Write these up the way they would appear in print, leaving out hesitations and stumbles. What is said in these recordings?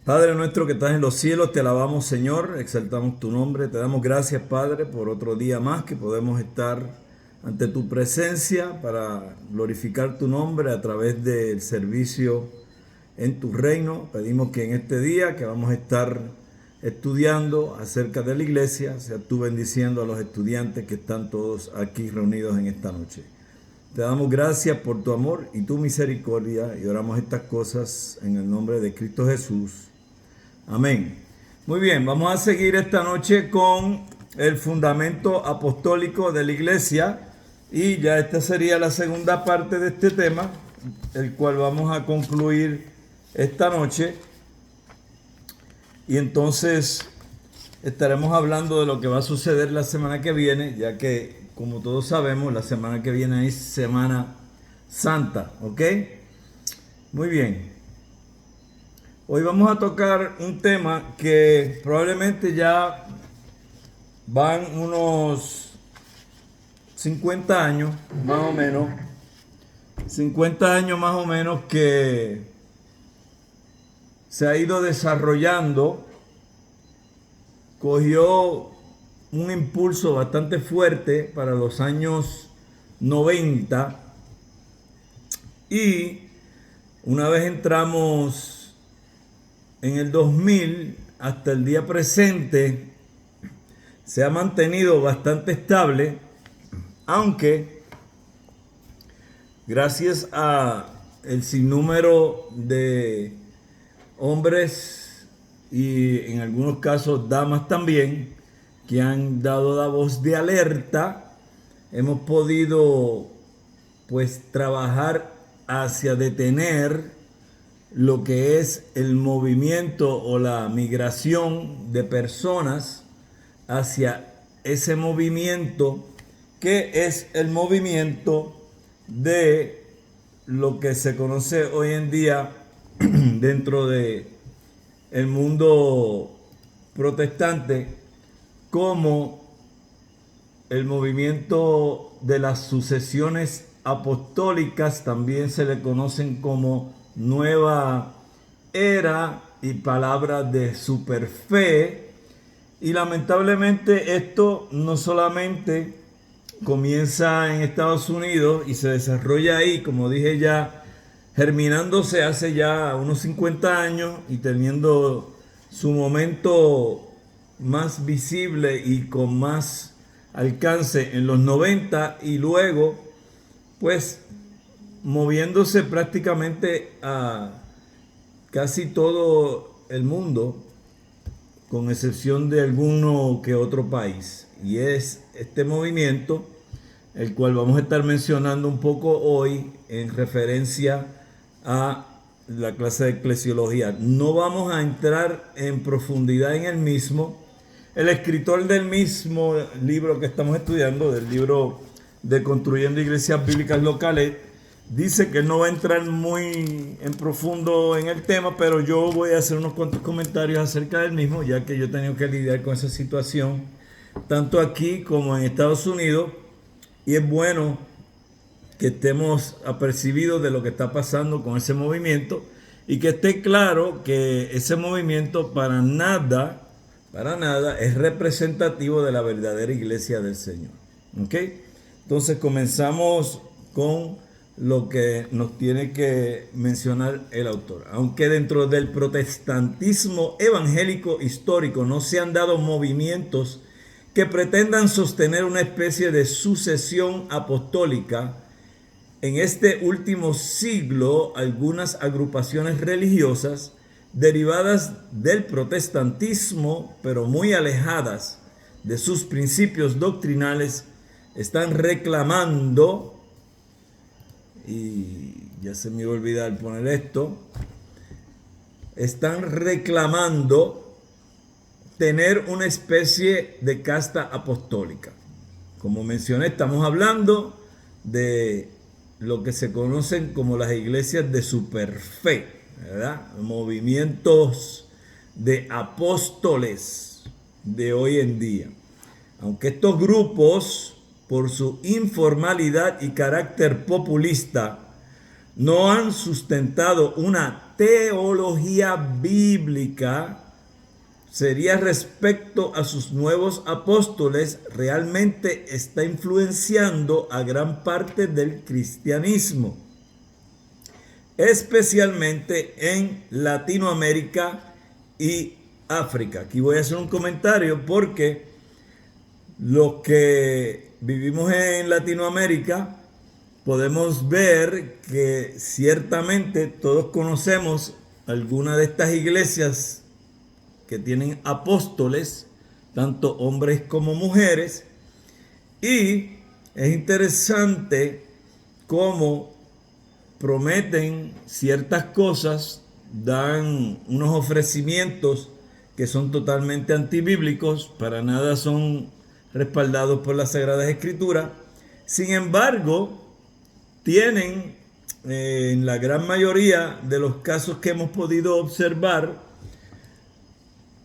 Padre nuestro que estás en los cielos, te alabamos, Señor, exaltamos tu nombre, te damos gracias, Padre, por otro día más que podemos estar ante tu presencia para glorificar tu nombre a través del servicio en tu reino. Pedimos que en este día que vamos a estar estudiando acerca de la iglesia, sea tú bendiciendo a los estudiantes que están todos aquí reunidos en esta noche. Te damos gracias por tu amor y tu misericordia y oramos estas cosas en el nombre de Cristo Jesús. Amén. Muy bien, vamos a seguir esta noche con el fundamento apostólico de la iglesia y ya esta sería la segunda parte de este tema, el cual vamos a concluir esta noche. Y entonces estaremos hablando de lo que va a suceder la semana que viene, ya que, como todos sabemos, la semana que viene es Semana Santa, ¿ok? Muy bien. Hoy vamos a tocar un tema que probablemente ya van unos 50 años, más o menos, 50 años más o menos que se ha ido desarrollando, cogió un impulso bastante fuerte para los años 90 y una vez entramos en el 2000 hasta el día presente se ha mantenido bastante estable, aunque gracias a el sinnúmero de hombres y en algunos casos damas también que han dado la voz de alerta, hemos podido pues trabajar hacia detener lo que es el movimiento o la migración de personas hacia ese movimiento que es el movimiento de lo que se conoce hoy en día dentro de el mundo protestante como el movimiento de las sucesiones apostólicas, también se le conocen como nueva era y palabras de superfe. Y lamentablemente esto no solamente comienza en Estados Unidos y se desarrolla ahí, como dije ya, germinándose hace ya unos 50 años y teniendo su momento más visible y con más alcance en los 90 y luego pues moviéndose prácticamente a casi todo el mundo, con excepción de alguno que otro país. Y es este movimiento el cual vamos a estar mencionando un poco hoy en referencia a la clase de eclesiología. No vamos a entrar en profundidad en el mismo. El escritor del mismo libro que estamos estudiando, del libro de Construyendo Iglesias Bíblicas Locales, dice que no va a entrar muy en profundo en el tema, pero yo voy a hacer unos cuantos comentarios acerca del mismo, ya que yo he tenido que lidiar con esa situación, tanto aquí como en Estados Unidos, y es bueno que estemos apercibidos de lo que está pasando con ese movimiento y que esté claro que ese movimiento para nada es representativo de la verdadera iglesia del Señor. ¿Ok? Entonces comenzamos con lo que nos tiene que mencionar el autor. Aunque dentro del protestantismo evangélico histórico no se han dado movimientos que pretendan sostener una especie de sucesión apostólica, en este último siglo algunas agrupaciones religiosas derivadas del protestantismo, pero muy alejadas de sus principios doctrinales, están reclamando, y ya se me iba a olvidar poner esto, están reclamando tener una especie de casta apostólica. Como mencioné, estamos hablando de lo que se conocen como las iglesias de superfe, ¿verdad? Movimientos de apóstoles de hoy en día. Aunque estos grupos, por su informalidad y carácter populista, no han sustentado una teología bíblica seria respecto a sus nuevos apóstoles, realmente está influenciando a gran parte del cristianismo, especialmente en Latinoamérica y África. Aquí voy a hacer un comentario porque los que vivimos en Latinoamérica podemos ver que ciertamente todos conocemos alguna de estas iglesias que tienen apóstoles, tanto hombres como mujeres, y es interesante cómo prometen ciertas cosas, dan unos ofrecimientos que son totalmente antibíblicos, para nada son respaldados por las Sagradas Escrituras. Sin embargo, tienen en la gran mayoría de los casos que hemos podido observar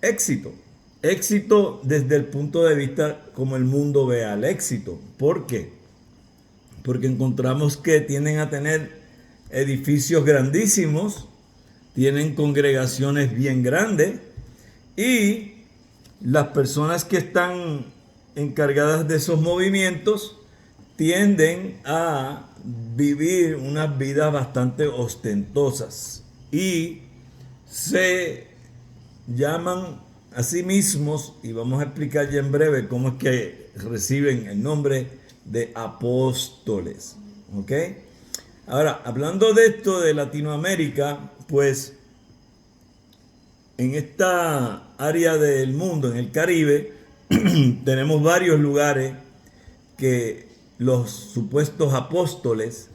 éxito. Éxito desde el punto de vista como el mundo ve al éxito. ¿Por qué? Porque encontramos que tienden a tener edificios grandísimos, tienen congregaciones bien grandes, y las personas que están encargadas de esos movimientos tienden a vivir unas vidas bastante ostentosas y se llaman a sí mismos, y vamos a explicar ya en breve cómo es que reciben el nombre de apóstoles. ¿Ok? Ahora, hablando de esto de Latinoamérica, pues en esta área del mundo, en el Caribe, tenemos varios lugares que los supuestos apóstoles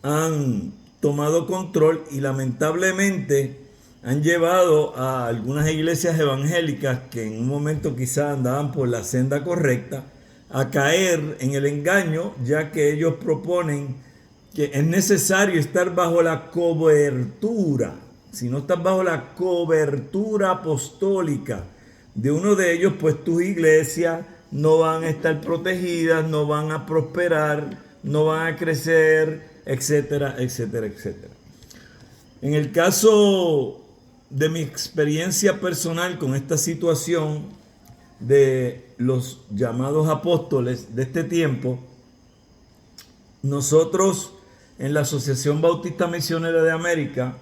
han tomado control y lamentablemente han llevado a algunas iglesias evangélicas que en un momento quizás andaban por la senda correcta a caer en el engaño, ya que ellos proponen que es necesario estar bajo la cobertura. Si no estás bajo la cobertura apostólica de uno de ellos, pues tus iglesias no van a estar protegidas, no van a prosperar, no van a crecer, etcétera, etcétera, etcétera. En el caso de mi experiencia personal con esta situación de los llamados apóstoles de este tiempo, nosotros en la Asociación Bautista Misionera de América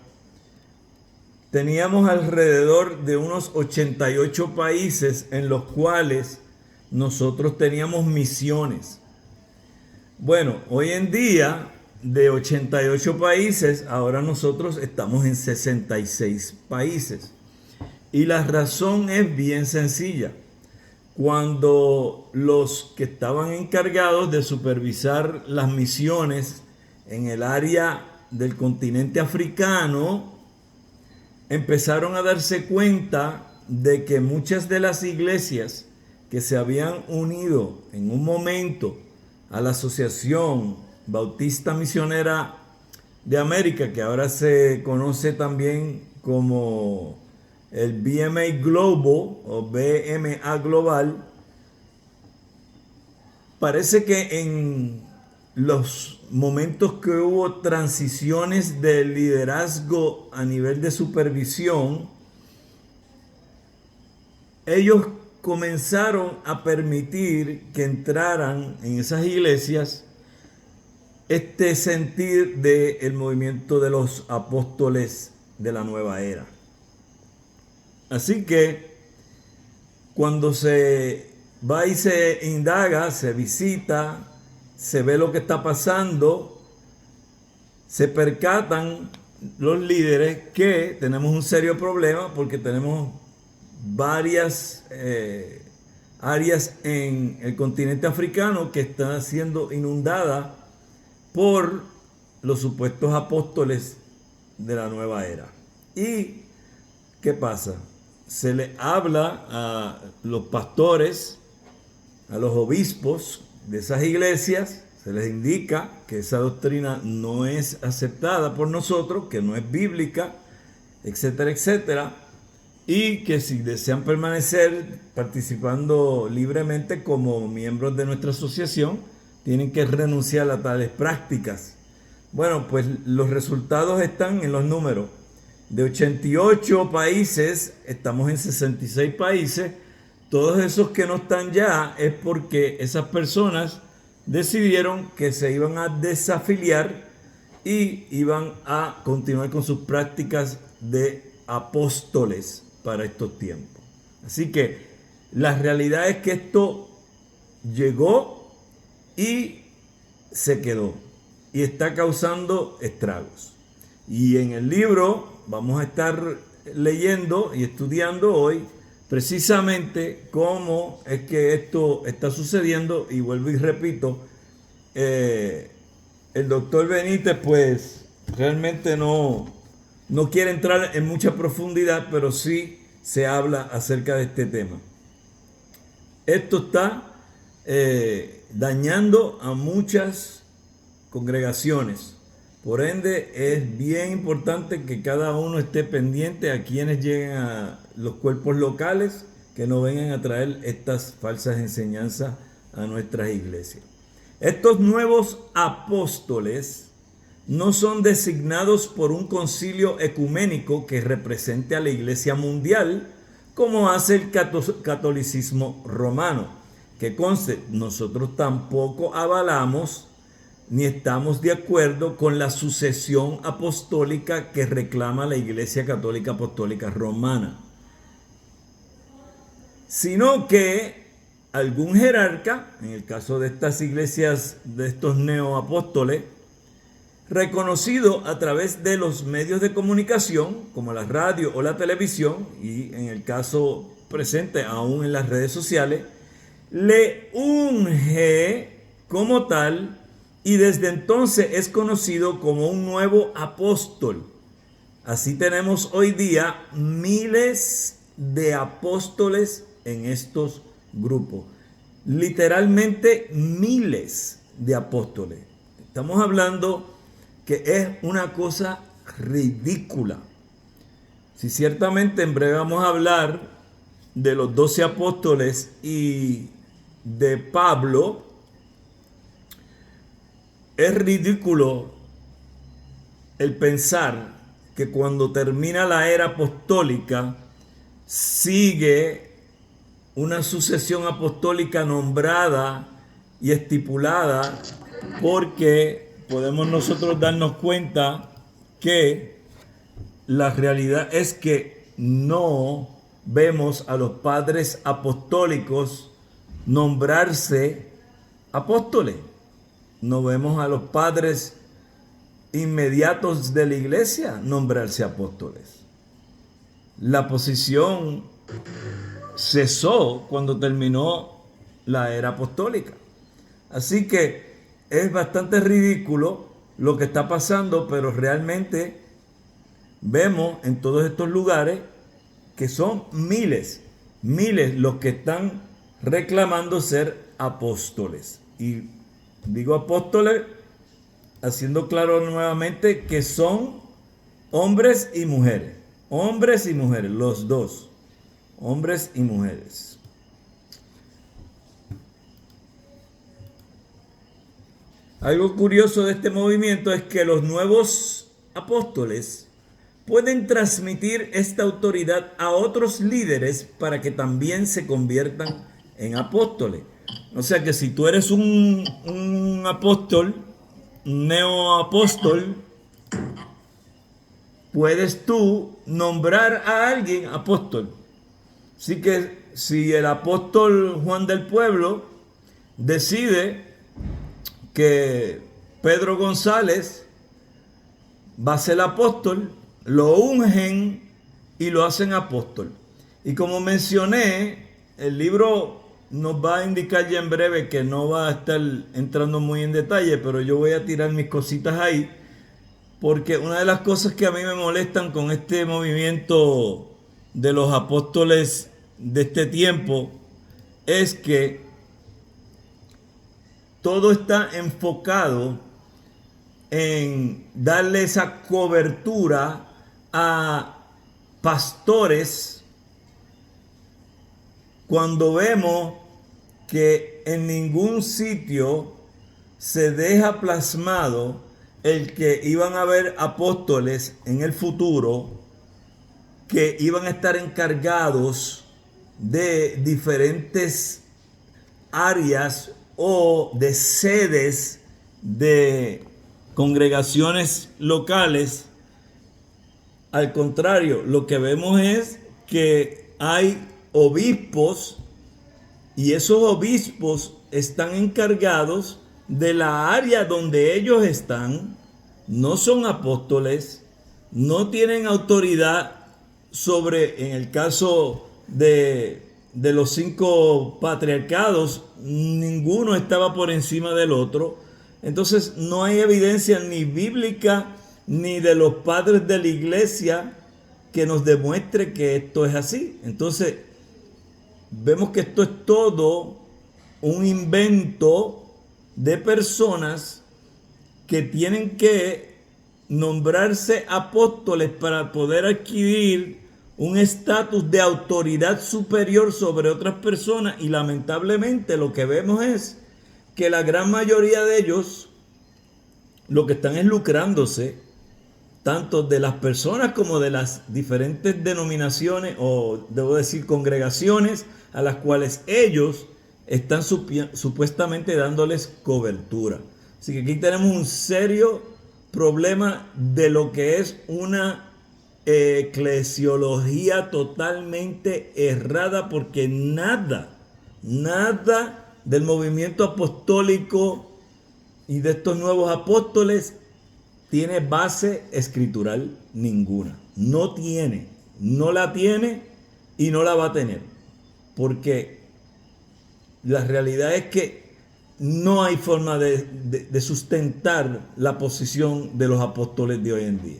teníamos alrededor de unos 88 países en los cuales nosotros teníamos misiones. Bueno, hoy en día, de 88 países, ahora nosotros estamos en 66 países. Y la razón es bien sencilla. Cuando los que estaban encargados de supervisar las misiones en el área del continente africano empezaron a darse cuenta de que muchas de las iglesias que se habían unido en un momento a la Asociación Bautista Misionera de América, que ahora se conoce también como el BMA Global o BMA Global, parece que en los momentos que hubo transiciones de liderazgo a nivel de supervisión, ellos comenzaron a permitir que entraran en esas iglesias este sentir del movimiento de los apóstoles de la nueva era. Así que cuando se va y se indaga, se visita, se ve lo que está pasando, se percatan los líderes que tenemos un serio problema porque tenemos varias áreas en el continente africano que están siendo inundadas por los supuestos apóstoles de la nueva era. ¿Y qué pasa? Se le habla a los pastores, a los obispos de esas iglesias, se les indica que esa doctrina no es aceptada por nosotros, que no es bíblica, etcétera, etcétera, y que si desean permanecer participando libremente como miembros de nuestra asociación, tienen que renunciar a tales prácticas. Bueno, pues los resultados están en los números. De 88 países, estamos en 66 países. Todos esos que no están ya es porque esas personas decidieron que se iban a desafiliar y iban a continuar con sus prácticas de apóstoles para estos tiempos. Así que la realidad es que esto llegó y se quedó y está causando estragos. Y en el libro vamos a estar leyendo y estudiando hoy precisamente cómo es que esto está sucediendo. Y vuelvo y repito, el doctor Benítez pues realmente no quiere entrar en mucha profundidad, pero sí se habla acerca de este tema. Esto está dañando a muchas congregaciones. Por ende, es bien importante que cada uno esté pendiente a quienes lleguen a los cuerpos locales, que no vengan a traer estas falsas enseñanzas a nuestras iglesias. Estos nuevos apóstoles no son designados por un concilio ecuménico que represente a la iglesia mundial, como hace el catolicismo romano. Que conste, nosotros tampoco avalamos ni estamos de acuerdo con la sucesión apostólica que reclama la Iglesia Católica Apostólica Romana, sino que algún jerarca, en el caso de estas iglesias, de estos neoapóstoles, reconocido a través de los medios de comunicación, como la radio o la televisión, y en el caso presente aún en las redes sociales, le unge como tal, y desde entonces es conocido como un nuevo apóstol. Así tenemos hoy día miles de apóstoles en estos grupos. Literalmente miles de apóstoles. Estamos hablando que es una cosa ridícula. Si ciertamente en breve vamos a hablar de los 12 apóstoles y de Pablo, es ridículo el pensar que cuando termina la era apostólica sigue una sucesión apostólica nombrada y estipulada, porque podemos nosotros darnos cuenta que la realidad es que no vemos a los padres apostólicos nombrarse apóstoles. No vemos a los padres inmediatos de la iglesia nombrarse apóstoles. La posición cesó cuando terminó la era apostólica. Así que es bastante ridículo lo que está pasando, pero realmente vemos en todos estos lugares que son miles los que están reclamando ser apóstoles. Y digo apóstoles haciendo claro nuevamente que son hombres y mujeres, los dos, hombres y mujeres. Algo curioso de este movimiento es que los nuevos apóstoles pueden transmitir esta autoridad a otros líderes para que también se conviertan en apóstoles. O sea que si tú eres un apóstol, un neoapóstol, puedes tú nombrar a alguien apóstol. Así que si el apóstol Juan del Pueblo decide que Pedro González va a ser apóstol, lo ungen y lo hacen apóstol. Y como mencioné, el libro nos va a indicar ya en breve que no va a estar entrando muy en detalle, pero yo voy a tirar mis cositas ahí, porque una de las cosas que a mí me molestan con este movimiento de los apóstoles de este tiempo es que todo está enfocado en darle esa cobertura a pastores, cuando vemos que en ningún sitio se deja plasmado el que iban a haber apóstoles en el futuro que iban a estar encargados de diferentes áreas o de sedes de congregaciones locales. Al contrario, lo que vemos es que hay obispos y esos obispos están encargados de la área donde ellos están. No son apóstoles, no tienen autoridad sobre, en el caso de los 5 patriarcados, ninguno estaba por encima del otro. Entonces no hay evidencia ni bíblica ni de los padres de la iglesia que nos demuestre que esto es así. Entonces vemos que esto es todo un invento de personas que tienen que nombrarse apóstoles para poder adquirir un estatus de autoridad superior sobre otras personas, y lamentablemente lo que vemos es que la gran mayoría de ellos lo que están es lucrándose tanto de las personas como de las diferentes denominaciones, o debo decir congregaciones, a las cuales ellos están supuestamente dándoles cobertura. Así que aquí tenemos un serio problema de lo que es una eclesiología totalmente errada, porque nada del movimiento apostólico y de estos nuevos apóstoles tiene base escritural ninguna. No la tiene y no la va a tener. Porque la realidad es que no hay forma de sustentar la posición de los apóstoles de hoy en día.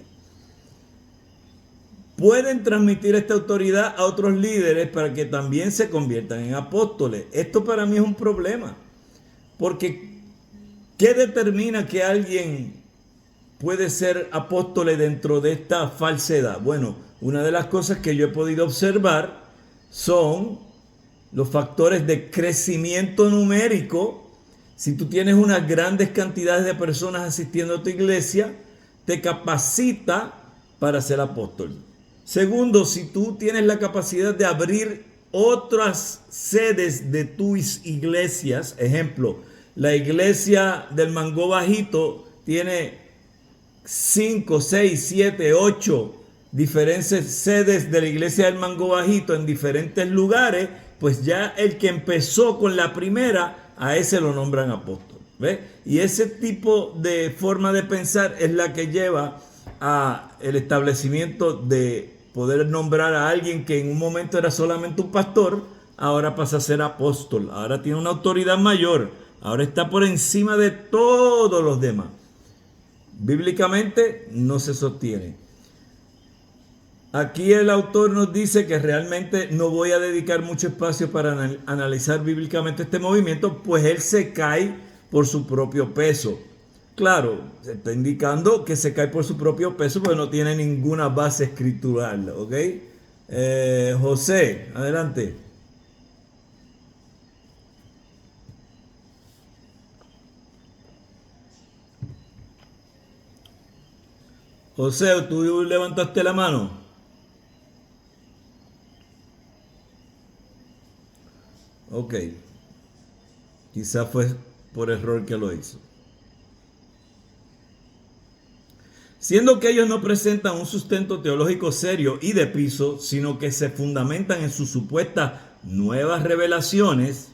Pueden transmitir esta autoridad a otros líderes para que también se conviertan en apóstoles. Esto para mí es un problema. Porque ¿qué determina que alguien puede ser apóstol dentro de esta falsedad? Bueno, una de las cosas que yo he podido observar son los factores de crecimiento numérico. Si tú tienes unas grandes cantidades de personas asistiendo a tu iglesia, te capacita para ser apóstol. Segundo, si tú tienes la capacidad de abrir otras sedes de tus iglesias, ejemplo, la iglesia del Mango Bajito tiene 5, 6, 7, 8 diferentes sedes de la iglesia del Mango Bajito en diferentes lugares, pues ya el que empezó con la primera, a ese lo nombran apóstol. ¿Ves? Y ese tipo de forma de pensar es la que lleva a el establecimiento de poder nombrar a alguien que en un momento era solamente un pastor, ahora pasa a ser apóstol, ahora tiene una autoridad mayor, ahora está por encima de todos los demás. Bíblicamente no se sostiene. Aquí el autor nos dice que realmente no voy a dedicar mucho espacio para analizar bíblicamente este movimiento, pues él se cae por su propio peso. Claro, se está indicando que se cae por su propio peso porque no tiene ninguna base escritural, ¿ok? José, adelante. José, ¿tú levantaste la mano? Ok. Quizás fue por error que lo hizo. Siendo que ellos no presentan un sustento teológico serio y de piso, sino que se fundamentan en sus supuestas nuevas revelaciones,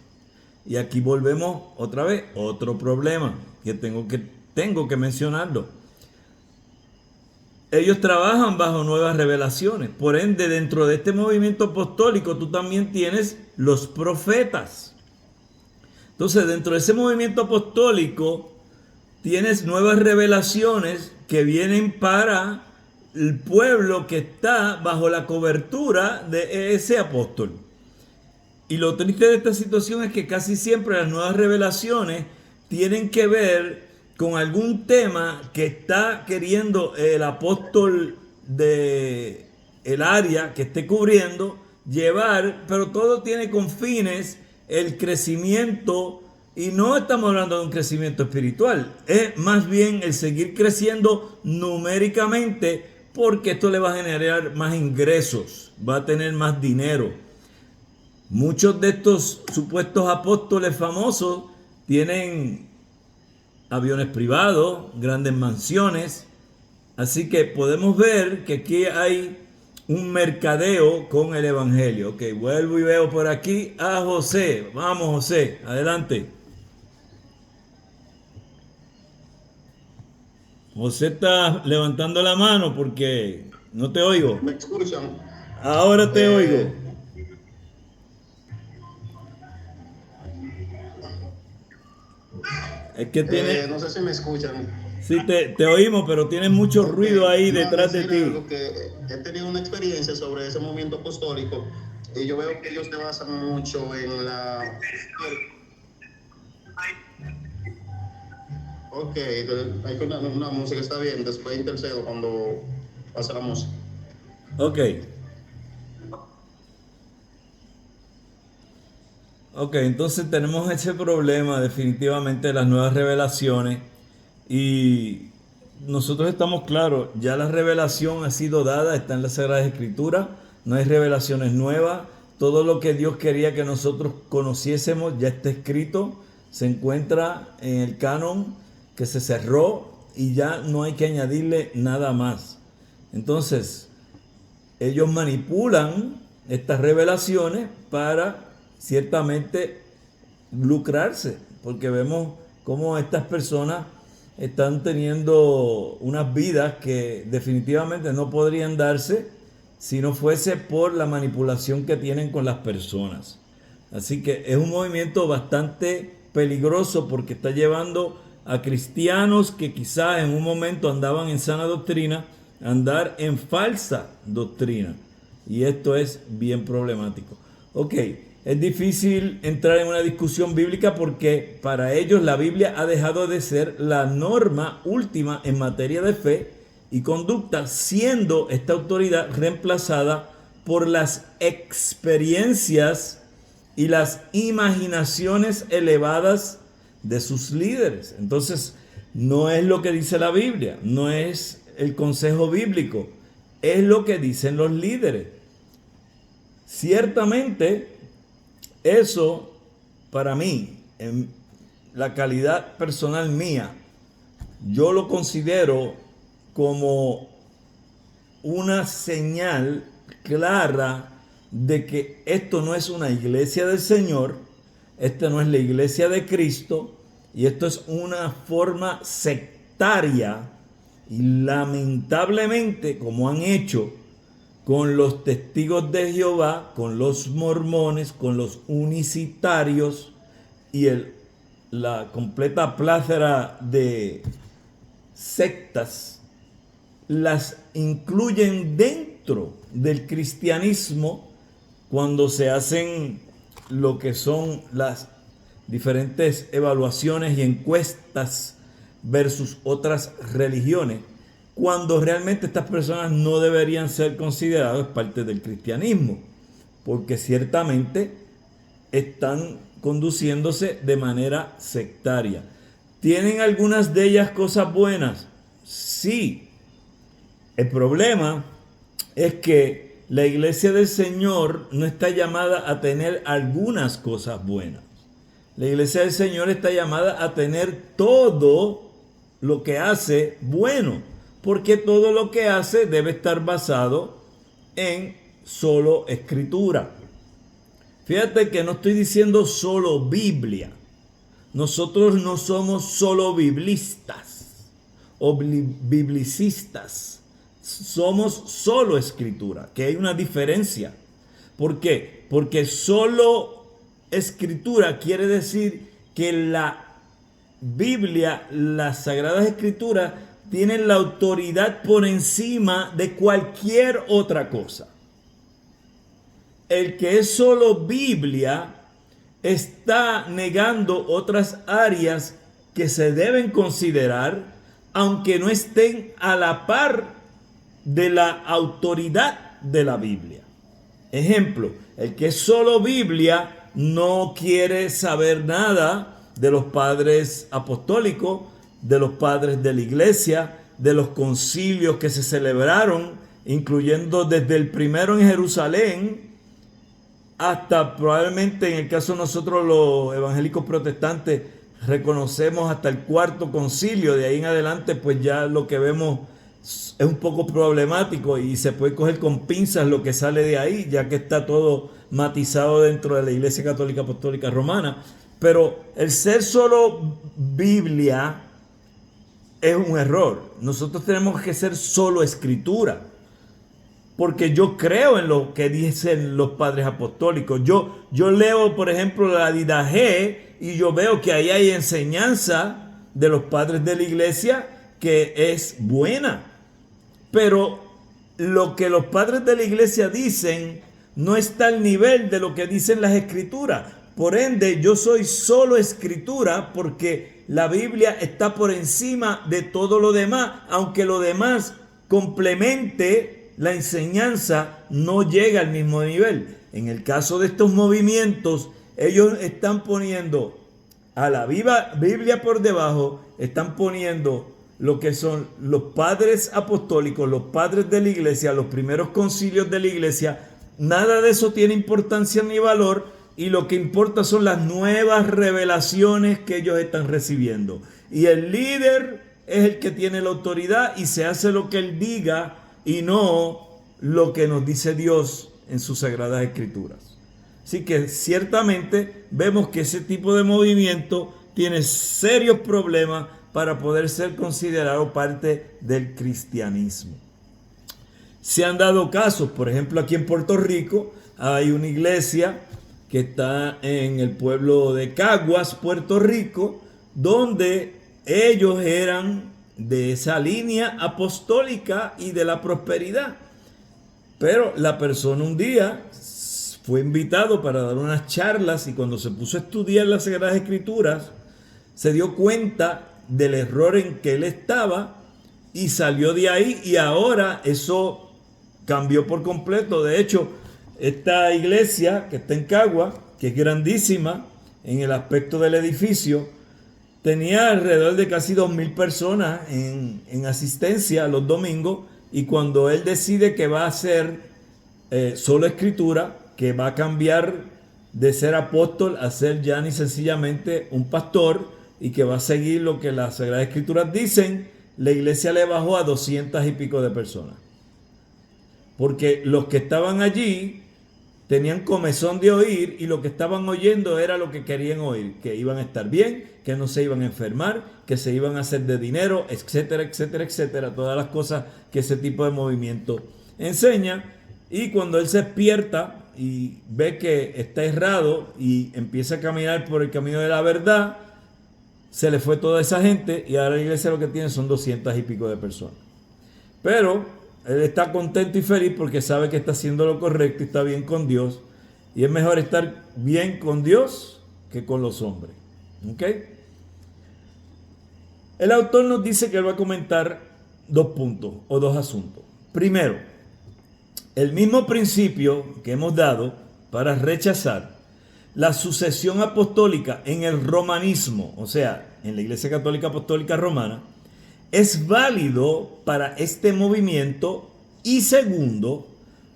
y aquí volvemos otra vez, otro problema que tengo que mencionarlo. Ellos trabajan bajo nuevas revelaciones. Por ende, dentro de este movimiento apostólico, tú también tienes los profetas. Entonces, dentro de ese movimiento apostólico, tienes nuevas revelaciones que vienen para el pueblo que está bajo la cobertura de ese apóstol. Y lo triste de esta situación es que casi siempre las nuevas revelaciones tienen que ver con algún tema que está queriendo el apóstol de el área que esté cubriendo llevar, pero todo tiene con fines el crecimiento Y no estamos hablando de un crecimiento espiritual, es más bien el seguir creciendo numéricamente, porque esto le va a generar más ingresos, va a tener más dinero. Muchos de estos supuestos apóstoles famosos tienen aviones privados, grandes mansiones, así que podemos ver que aquí hay un mercadeo con el evangelio. Ok, vuelvo y veo por aquí a José. Vamos, José, adelante. José está levantando la mano porque no te oigo. ¿Me escuchan? Ahora te oigo. Eh, Es que tiene, no sé si me escuchan. sí te oímos, pero tienes mucho Ok, ruido ahí no, detrás de decir ti. algo que he tenido una experiencia sobre ese movimiento apostólico y yo veo que ellos se basan mucho en la... Ok, hay que una música, está bien, después intercedo cuando pase la música. Ok, ok, entonces tenemos ese problema definitivamente de las nuevas revelaciones y nosotros estamos claros, ya la revelación ha sido dada, está en la Sagrada Escritura, no hay revelaciones nuevas, todo lo que Dios quería que nosotros conociésemos ya está escrito, se encuentra en el canon que se cerró y ya no hay que añadirle nada más. Entonces, ellos manipulan estas revelaciones para ciertamente lucrarse, porque vemos cómo estas personas están teniendo unas vidas que definitivamente no podrían darse si no fuese por la manipulación que tienen con las personas. Así que es un movimiento bastante peligroso porque está llevando a cristianos que quizás en un momento andaban en sana doctrina a andar en falsa doctrina. Y esto es bien problemático. Ok, es difícil entrar en una discusión bíblica porque para ellos la Biblia ha dejado de ser la norma última en materia de fe y conducta, siendo esta autoridad reemplazada por las experiencias y las imaginaciones elevadas de sus líderes. Entonces, no es lo que dice la Biblia, no es el consejo bíblico, es lo que dicen los líderes. Ciertamente, eso para mí, en la calidad personal mía, yo lo considero como una señal clara de que esto no es una iglesia del Señor, esta no es la iglesia de Cristo, y esto es una forma sectaria, y lamentablemente, como han hecho con los testigos de Jehová, con los mormones, con los unicitarios y la completa plácera de sectas, las incluyen dentro del cristianismo cuando se hacen lo que son las diferentes evaluaciones y encuestas versus otras religiones, cuando realmente estas personas no deberían ser consideradas parte del cristianismo, porque ciertamente están conduciéndose de manera sectaria. ¿Tienen algunas de ellas cosas buenas? Sí. El problema es que la iglesia del Señor no está llamada a tener algunas cosas buenas. La iglesia del Señor está llamada a tener todo lo que hace bueno, porque todo lo que hace debe estar basado en solo escritura. Fíjate que no estoy diciendo solo Biblia. Nosotros no somos solo biblistas o biblicistas. Somos solo escritura, que hay una diferencia. ¿Por qué? Porque solo escritura quiere decir que la Biblia, las Sagradas Escrituras, tienen la autoridad por encima de cualquier otra cosa. El que es solo Biblia está negando otras áreas que se deben considerar, aunque no estén a la par de la autoridad de la Biblia. Ejemplo, el que es solo Biblia no quiere saber nada de los padres apostólicos, de los padres de la iglesia, de los concilios que se celebraron, incluyendo desde el primero en Jerusalén hasta probablemente en el caso de nosotros los evangélicos protestantes reconocemos hasta el cuarto concilio. De ahí en adelante pues ya lo que vemos es un poco problemático y se puede coger con pinzas lo que sale de ahí, ya que está todo matizado dentro de la Iglesia Católica Apostólica Romana. Pero el ser solo Biblia es un error.Nosotros tenemos que ser solo Escritura, porque yo creo en lo que dicen los padres apostólicos. Yo leo, por ejemplo, la Didache y yo veo que ahí hay enseñanza de los padres de la iglesia que es buena. Pero lo que los padres de la iglesia dicen no está al nivel de lo que dicen las escrituras. Por ende, yo soy solo escritura porque la Biblia está por encima de todo lo demás, aunque lo demás complemente la enseñanza, no llega al mismo nivel. En el caso de estos movimientos, ellos están poniendo a la Biblia por debajo, están poniendo lo que son los padres apostólicos, los padres de la iglesia, los primeros concilios de la iglesia. Nada de eso tiene importancia ni valor, y lo que importa son las nuevas revelaciones que ellos están recibiendo. Y el líder es el que tiene la autoridad y se hace lo que él diga y no lo que nos dice Dios en sus sagradas escrituras. Así que ciertamente vemos que ese tipo de movimiento tiene serios problemas para poder ser considerado parte del cristianismo. Se han dado casos, por ejemplo, aquí en Puerto Rico hay una iglesia que está en el pueblo de Caguas, Puerto Rico, donde ellos eran de esa línea apostólica y de la prosperidad. Pero la persona un día fue invitado para dar unas charlas y cuando se puso a estudiar las Sagradas Escrituras, se dio cuenta del error en que él estaba y salió de ahí, y ahora eso cambió por completo. De hecho, esta iglesia que está en Cagua, que es grandísima en el aspecto del edificio, tenía alrededor de casi 2,000 personas en asistencia los domingos, y cuando él decide que va a hacer solo escritura, que va a cambiar de ser apóstol a ser ya ni sencillamente un pastor, y que va a seguir lo que las Sagradas Escrituras dicen, la iglesia le bajó a 200 y pico de personas. Porque los que estaban allí tenían comezón de oír, y lo que estaban oyendo era lo que querían oír, que iban a estar bien, que no se iban a enfermar, que se iban a hacer de dinero, etcétera, etcétera, etcétera, todas las cosas que ese tipo de movimiento enseña. Y cuando él se despierta y ve que está errado y empieza a caminar por el camino de la verdad, se le fue toda esa gente, y ahora la iglesia lo que tiene son 200 y pico de personas. Pero él está contento y feliz porque sabe que está haciendo lo correcto y está bien con Dios. Y es mejor estar bien con Dios que con los hombres. ¿Ok? El autor nos dice que él va a comentar 2 puntos o 2 asuntos. Primero, el mismo principio que hemos dado para rechazar la sucesión apostólica en el romanismo, o sea, en la Iglesia Católica Apostólica Romana, es válido para este movimiento. Y segundo,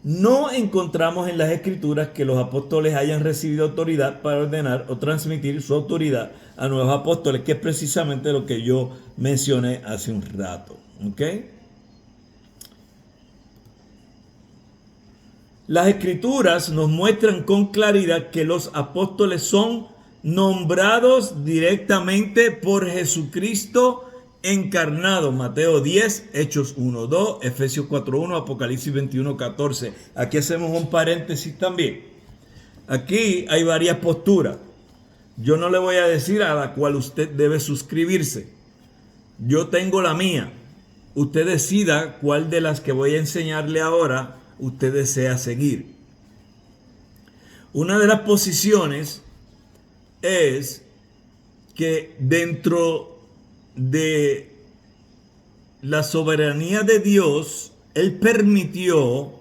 no encontramos en las Escrituras que los apóstoles hayan recibido autoridad para ordenar o transmitir su autoridad a nuevos apóstoles, que es precisamente lo que yo mencioné hace un rato. ¿Ok? Las Escrituras nos muestran con claridad que los apóstoles son nombrados directamente por Jesucristo encarnado. Mateo 10, Hechos 1:2, Efesios 4:1, Apocalipsis 21:14. Aquí hacemos un paréntesis también. Aquí hay varias posturas. Yo no le voy a decir a la cual usted debe suscribirse. Yo tengo la mía. Usted decida cuál de las que voy a enseñarle ahora usted desea seguir. Una de las posiciones es que dentro de la soberanía de Dios, Él permitió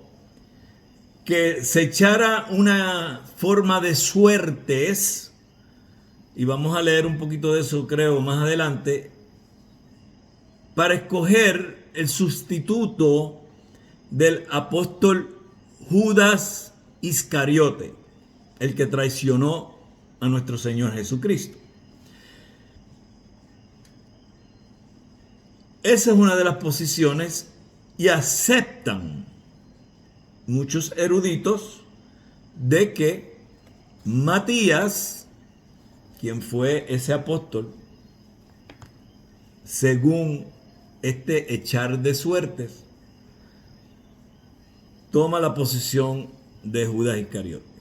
que se echara una forma de suertes y vamos a leer un poquito de eso, creo, más adelante, para escoger el sustituto del apóstol Judas Iscariote, el que traicionó a nuestro Señor Jesucristo. Esa es una de las posiciones y aceptan muchos eruditos de que Matías, quien fue ese apóstol, según este echar de suertes, toma la posición de Judas Iscariote.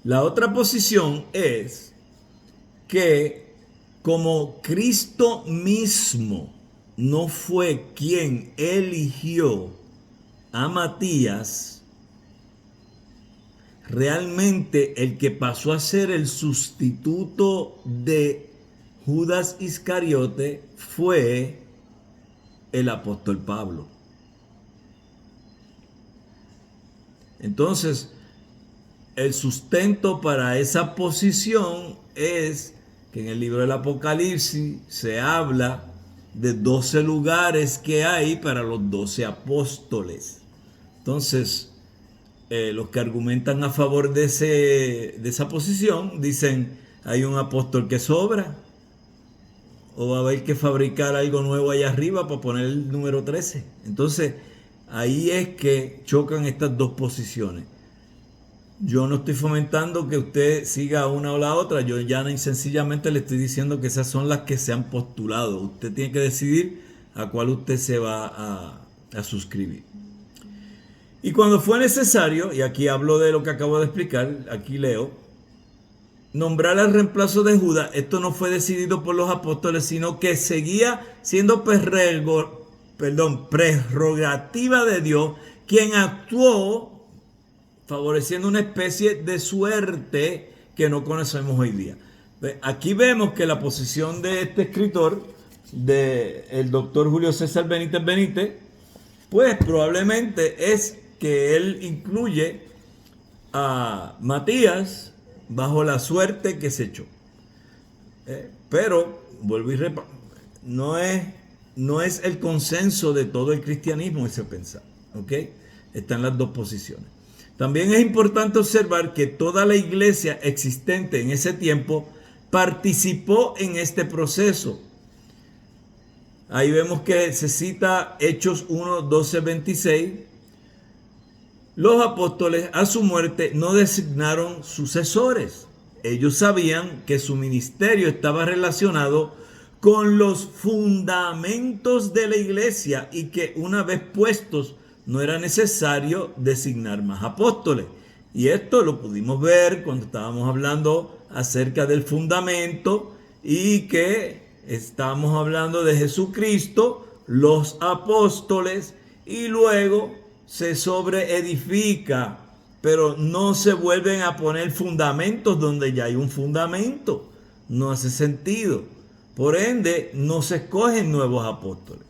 La otra posición es que como Cristo mismo no fue quien eligió a Matías, realmente el que pasó a ser el sustituto de Judas Iscariote fue el apóstol Pablo. Entonces, el sustento para esa posición es que en el libro del Apocalipsis se habla de 12 lugares que hay para los 12 apóstoles. Entonces, los que argumentan a favor de esa posición dicen, hay un apóstol que sobra, o va a haber que fabricar algo nuevo allá arriba para poner el número 13. Entonces, ahí es que chocan estas dos posiciones. Yo no estoy fomentando que usted siga una o la otra, yo ya sencillamente le estoy diciendo que esas son las que se han postulado. Usted tiene que decidir a cuál usted se va a suscribir. Y cuando fue necesario, y aquí hablo de lo que acabo de explicar, aquí leo, nombrar al reemplazo de Judas, esto no fue decidido por los apóstoles, sino que seguía siendo prerrogativa de Dios, quien actuó favoreciendo una especie de suerte que no conocemos hoy día. Aquí vemos que la posición de este escritor, del doctor Julio César Benítez, pues probablemente es que él incluye a Matías bajo la suerte que se echó. Pero, vuelvo y repito, no es el consenso de todo el cristianismo ese pensar. ¿Ok? Están las dos posiciones. También es importante observar que toda la iglesia existente en ese tiempo participó en este proceso. Ahí vemos que se cita Hechos 1, 12, 26. Los apóstoles a su muerte no designaron sucesores. Ellos sabían que su ministerio estaba relacionado con los fundamentos de la iglesia y que una vez puestos no era necesario designar más apóstoles. Y esto lo pudimos ver cuando estábamos hablando acerca del fundamento y que estábamos hablando de Jesucristo, los apóstoles, y luego se sobreedifica, pero no se vuelven a poner fundamentos donde ya hay un fundamento. No hace sentido. Por ende, no se escogen nuevos apóstoles.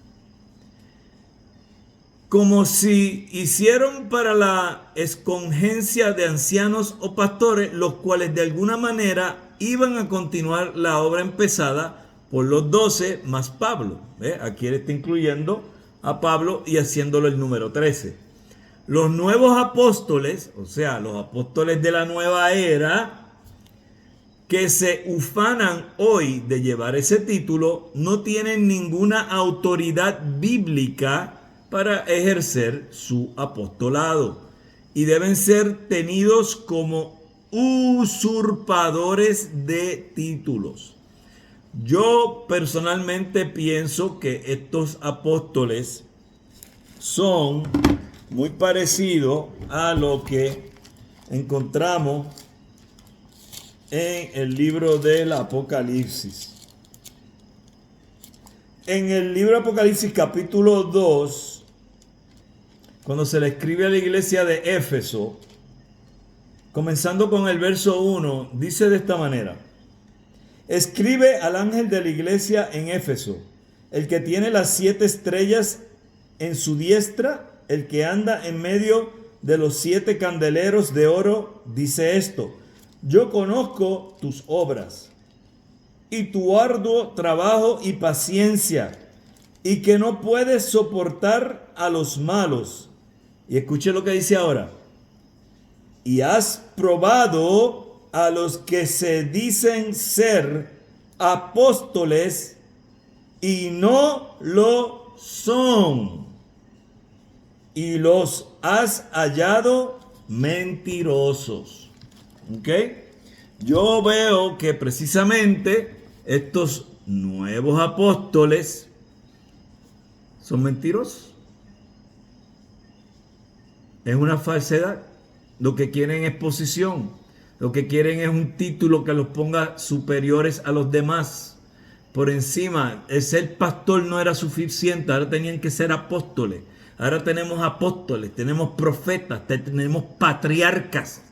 Como si hicieron para la escogencia de ancianos o pastores, los cuales de alguna manera iban a continuar la obra empezada por los 12 más Pablo. Aquí él está incluyendo a Pablo y haciéndolo el número 13. Los nuevos apóstoles, o sea, los apóstoles de la nueva era, que se ufanan hoy de llevar ese título, no tienen ninguna autoridad bíblica para ejercer su apostolado y deben ser tenidos como usurpadores de títulos. Yo personalmente pienso que estos apóstoles son muy parecidos a lo que encontramos en el libro del Apocalipsis. En el libro de Apocalipsis capítulo 2, cuando se le escribe a la iglesia de Éfeso, comenzando con el verso 1, dice de esta manera: escribe al ángel de la iglesia en Éfeso, el que tiene las 7 estrellas en su diestra, el que anda en medio de los 7 candeleros de oro, dice esto: yo conozco tus obras y tu arduo trabajo y paciencia, y que no puedes soportar a los malos. Y escuche lo que dice ahora. Y has probado a los que se dicen ser apóstoles y no lo son, y los has hallado mentirosos. ¿Ok? Yo veo que precisamente estos nuevos apóstoles son mentirosos. Es una falsedad. Lo que quieren es posición. Lo que quieren es un título que los ponga superiores a los demás. Por encima, el ser pastor no era suficiente. Ahora tenían que ser apóstoles. Ahora tenemos apóstoles, tenemos profetas, tenemos patriarcas.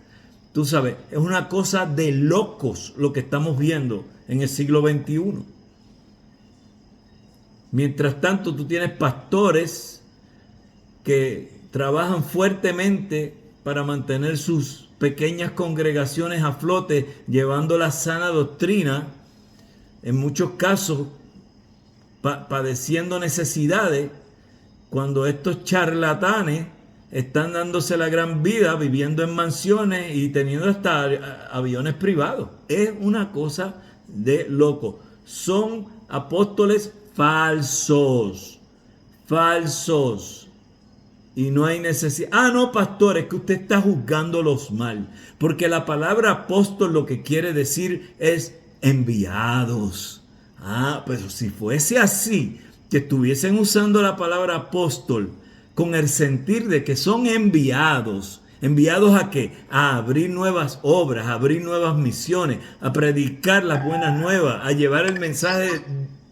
Tú sabes, es una cosa de locos lo que estamos viendo en el siglo XXI. Mientras tanto, tú tienes pastores que trabajan fuertemente para mantener sus pequeñas congregaciones a flote, llevando la sana doctrina, en muchos casos padeciendo necesidades, cuando estos charlatanes están dándose la gran vida, viviendo en mansiones y teniendo hasta aviones privados. Es una cosa de loco. Son apóstoles falsos. Y no hay necesidad. No, pastor, es que usted está juzgándolos mal. Porque la palabra apóstol lo que quiere decir es enviados. Pero si fuese así, que estuviesen usando la palabra apóstol con el sentir de que son enviados. ¿Enviados a qué? A abrir nuevas obras, a abrir nuevas misiones, a predicar las buenas nuevas, a llevar el mensaje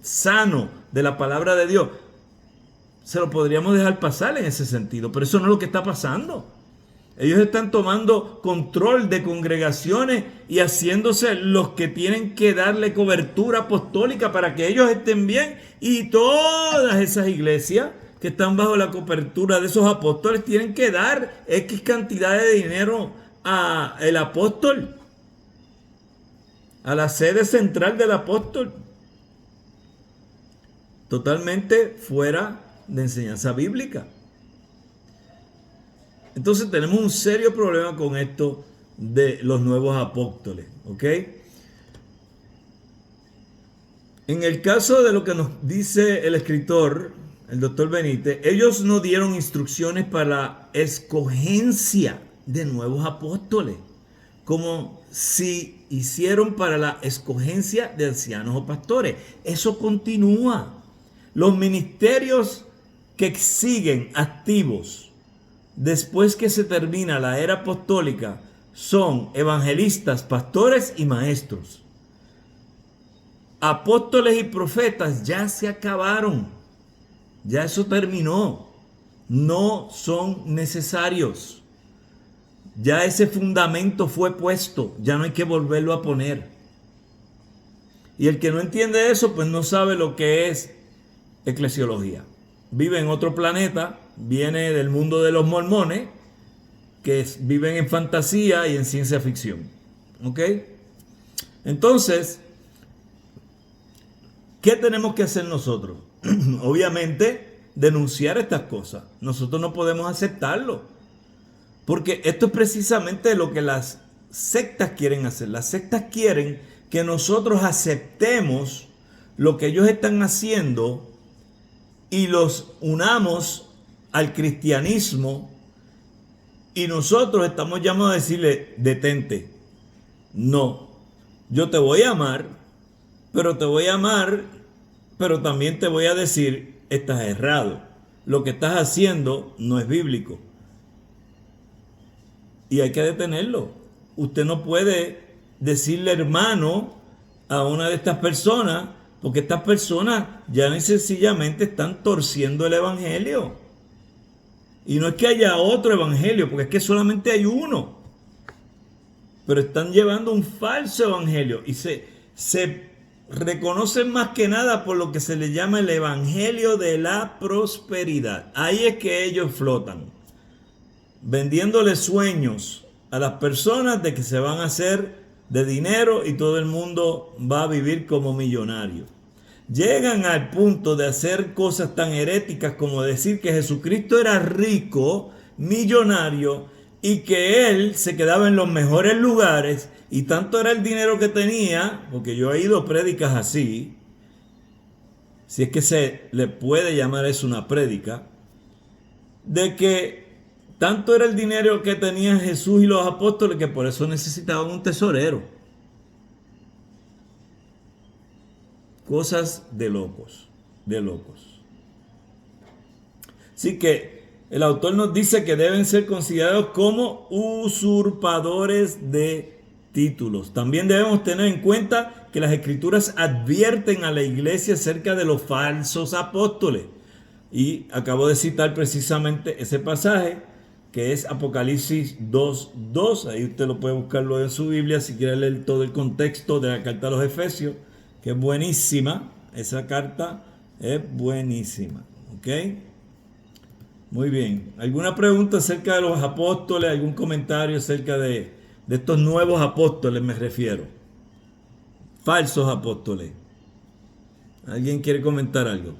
sano de la palabra de Dios. Se lo podríamos dejar pasar en ese sentido, pero eso no es lo que está pasando. Ellos están tomando control de congregaciones y haciéndose los que tienen que darle cobertura apostólica para que ellos estén bien. Y todas esas iglesias que están bajo la cobertura de esos apóstoles tienen que dar X cantidad de dinero al apóstol, a la sede central del apóstol. Totalmente fuera de enseñanza bíblica. Entonces tenemos un serio problema con esto de los nuevos apóstoles, ¿ok? En el caso de lo que nos dice el escritor, el doctor Benítez, ellos no dieron instrucciones para la escogencia de nuevos apóstoles, como si hicieron para la escogencia de ancianos o pastores. Eso continúa. Los ministerios que siguen activos después que se termina la era apostólica son evangelistas, pastores y maestros. Apóstoles y profetas ya se acabaron. Ya eso terminó. No son necesarios. Ya ese fundamento fue puesto. Ya no hay que volverlo a poner. Y el que no entiende eso, pues no sabe lo que es eclesiología. Vive en otro planeta, viene del mundo de los mormones, que viven en fantasía y en ciencia ficción. ¿Ok? Entonces, ¿qué tenemos que hacer nosotros? Obviamente, denunciar estas cosas. Nosotros no podemos aceptarlo. Porque esto es precisamente lo que las sectas quieren hacer. Las sectas quieren que nosotros aceptemos lo que ellos están haciendo y los unamos al cristianismo, y nosotros estamos llamados a decirle: detente, no, yo te voy a amar, pero también te voy a decir: estás errado, lo que estás haciendo no es bíblico, y hay que detenerlo. Usted no puede decirle hermano a una de estas personas, porque estas personas ya ni sencillamente están torciendo el evangelio. Y no es que haya otro evangelio, porque es que solamente hay uno. Pero están llevando un falso evangelio y se reconocen más que nada por lo que se le llama el evangelio de la prosperidad. Ahí es que ellos flotan, vendiéndole sueños a las personas de que se van a hacer de dinero y todo el mundo va a vivir como millonario. Llegan al punto de hacer cosas tan heréticas como decir que Jesucristo era rico, millonario, y que él se quedaba en los mejores lugares, y tanto era el dinero que tenía, porque yo he ido a prédicas así, si es que se le puede llamar eso una prédica, de que tanto era el dinero que tenían Jesús y los apóstoles que por eso necesitaban un tesorero. Cosas de locos, de locos. Así que el autor nos dice que deben ser considerados como usurpadores de títulos. También debemos tener en cuenta que las escrituras advierten a la iglesia acerca de los falsos apóstoles. Y acabo de citar precisamente ese pasaje que es Apocalipsis 2:2. Ahí usted lo puede buscarlo en su Biblia si quiere leer todo el contexto de la carta a los Efesios, que es buenísima. Esa carta es buenísima. ¿Ok? Muy bien. ¿Alguna pregunta acerca de los apóstoles? ¿Algún comentario acerca de estos nuevos apóstoles me refiero? Falsos apóstoles. ¿Alguien quiere comentar algo?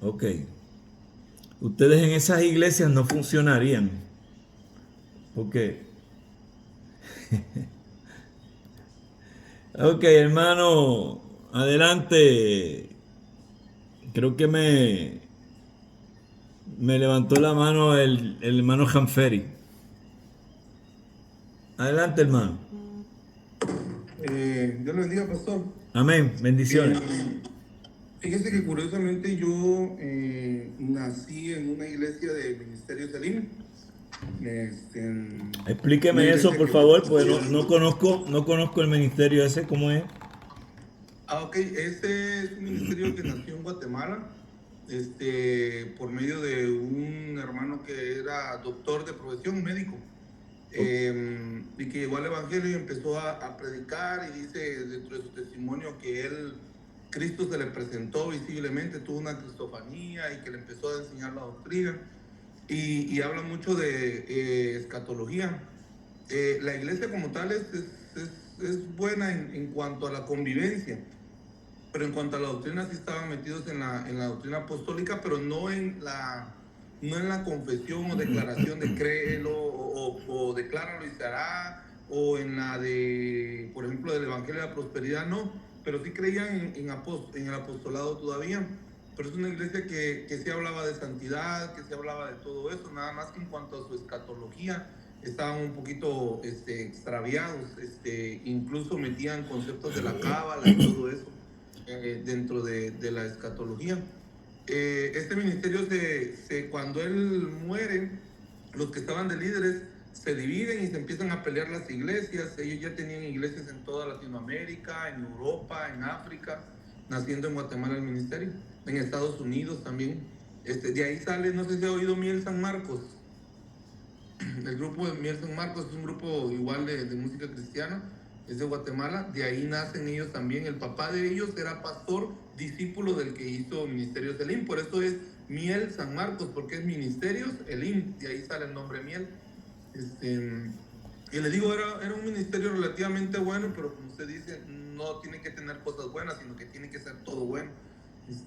Ok. Ustedes en esas iglesias no funcionarían. ¿Por qué? Ok, hermano. Adelante. Creo que me levantó la mano el hermano Janferi. Adelante, hermano. Dios lo bendiga, pastor. Amén. Bendiciones. Fíjese que curiosamente yo nací en una iglesia de Ministerio Selim. Explíqueme eso, por favor, pues no conozco el ministerio ese, ¿cómo es? Ok, este es un ministerio que nació en Guatemala, por medio de un hermano que era doctor de profesión, médico, y que llegó al evangelio y empezó a predicar, y dice dentro de su testimonio que Cristo se le presentó visiblemente, tuvo una cristofanía y que le empezó a enseñar la doctrina, y habla mucho de escatología. La iglesia como tal es buena en cuanto a la convivencia, pero en cuanto a la doctrina sí estaban metidos en la doctrina apostólica, pero no en la confesión o declaración de créelo o decláralo y se hará, o en la de, por ejemplo, del Evangelio de la Prosperidad, no, pero sí creían en el apostolado todavía. Pero es una iglesia que sí hablaba de santidad, que sí hablaba de todo eso, nada más que en cuanto a su escatología estaban un poquito extraviados, incluso metían conceptos de la cábala y todo eso dentro de la escatología. Este ministerio, cuando él muere, los que estaban de líderes se dividen y se empiezan a pelear las iglesias. Ellos ya tenían iglesias en toda Latinoamérica, en Europa, en África, naciendo en Guatemala el ministerio, en Estados Unidos también. De ahí sale, no sé si ha oído Miel San Marcos. El grupo de Miel San Marcos es un grupo igual de música cristiana, es de Guatemala. De ahí nacen ellos también. El papá de ellos era pastor, discípulo del que hizo Ministerios Elim. Por eso es Miel San Marcos, porque es Ministerios Elim. De ahí sale el nombre Miel. Y le digo, era un ministerio relativamente bueno, pero como usted dice, no tiene que tener cosas buenas, sino que tiene que ser todo bueno.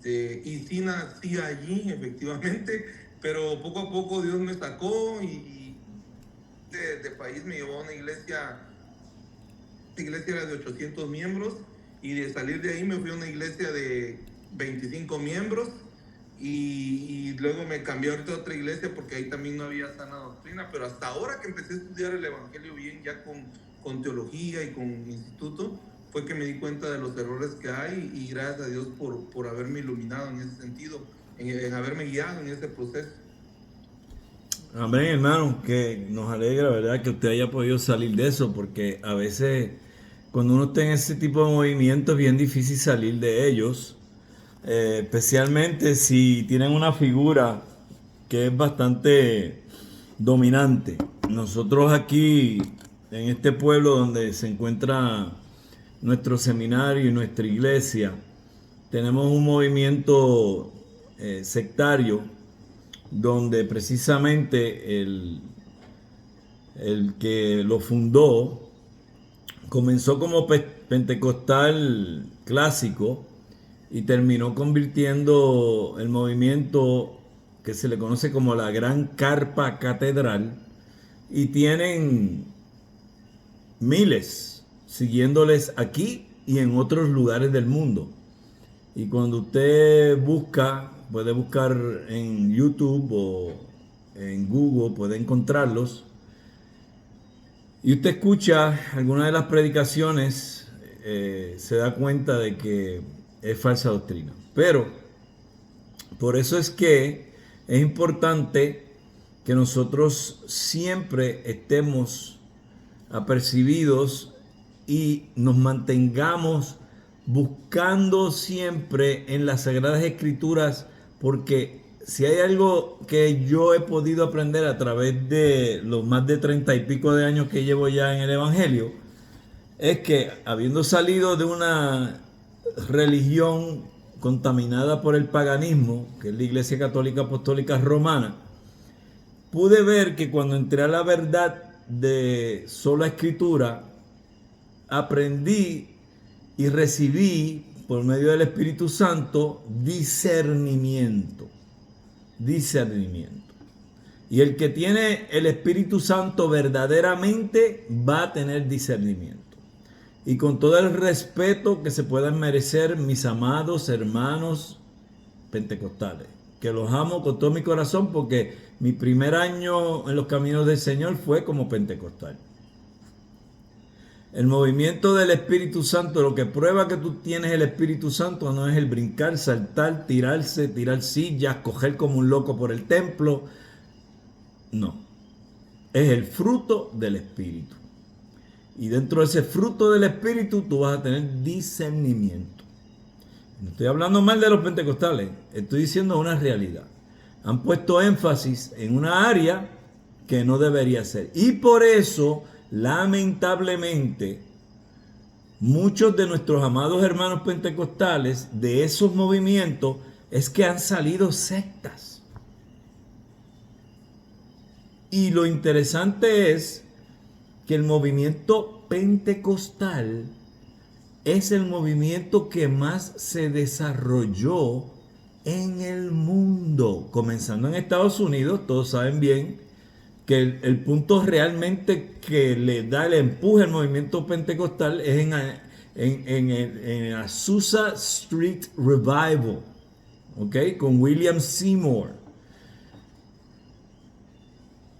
Y sí nací allí, efectivamente, pero poco a poco Dios me sacó y de país me llevó a una iglesia. La iglesia era de 800 miembros, y de salir de ahí me fui a una iglesia de 25 miembros, y luego me cambié ahorita a otra iglesia porque ahí también no había sana doctrina. Pero hasta ahora que empecé a estudiar el evangelio bien, ya con teología y con instituto, fue que me di cuenta de los errores que hay, y gracias a Dios por haberme iluminado en ese sentido, en haberme guiado en ese proceso. Amén, hermano, que nos alegra, ¿verdad?, que usted haya podido salir de eso, porque a veces cuando uno está en ese tipo de movimientos es bien difícil salir de ellos, especialmente si tienen una figura que es bastante dominante. Nosotros aquí, en este pueblo donde se encuentra nuestro seminario y nuestra iglesia, tenemos un movimiento sectario donde precisamente el que lo fundó, comenzó como pentecostal clásico y terminó convirtiendo el movimiento que se le conoce como la Gran Carpa Catedral, y tienen miles siguiéndoles aquí y en otros lugares del mundo. Y cuando usted busca, puede buscar en YouTube o en Google, puede encontrarlos, y usted escucha alguna de las predicaciones, se da cuenta de que es falsa doctrina. Pero por eso es que es importante que nosotros siempre estemos apercibidos y nos mantengamos buscando siempre en las Sagradas Escrituras, porque si hay algo que yo he podido aprender a través de los más de 30 y pico de años que llevo ya en el Evangelio, es que habiendo salido de una religión contaminada por el paganismo, que es la Iglesia Católica Apostólica Romana, pude ver que cuando entré a la verdad de sola Escritura, aprendí y recibí por medio del Espíritu Santo discernimiento. Y el que tiene el Espíritu Santo verdaderamente va a tener discernimiento. Y con todo el respeto que se puedan merecer mis amados hermanos pentecostales, que los amo con todo mi corazón, porque mi primer año en los caminos del Señor fue como pentecostal. El movimiento del Espíritu Santo, lo que prueba que tú tienes el Espíritu Santo, no es el brincar, saltar, tirarse, tirar sillas, coger como un loco por el templo. No. Es el fruto del Espíritu. Y dentro de ese fruto del Espíritu tú vas a tener discernimiento. No estoy hablando mal de los pentecostales, estoy diciendo una realidad. Han puesto énfasis en una área que no debería ser. Y por eso, lamentablemente, muchos de nuestros amados hermanos pentecostales de esos movimientos es que han salido sectas. Y lo interesante es que el movimiento pentecostal es el movimiento que más se desarrolló en el mundo, comenzando en Estados Unidos. Todos saben bien que el punto realmente que le da el empuje al movimiento pentecostal es en el Azusa Street Revival, ¿ok? Con William Seymour.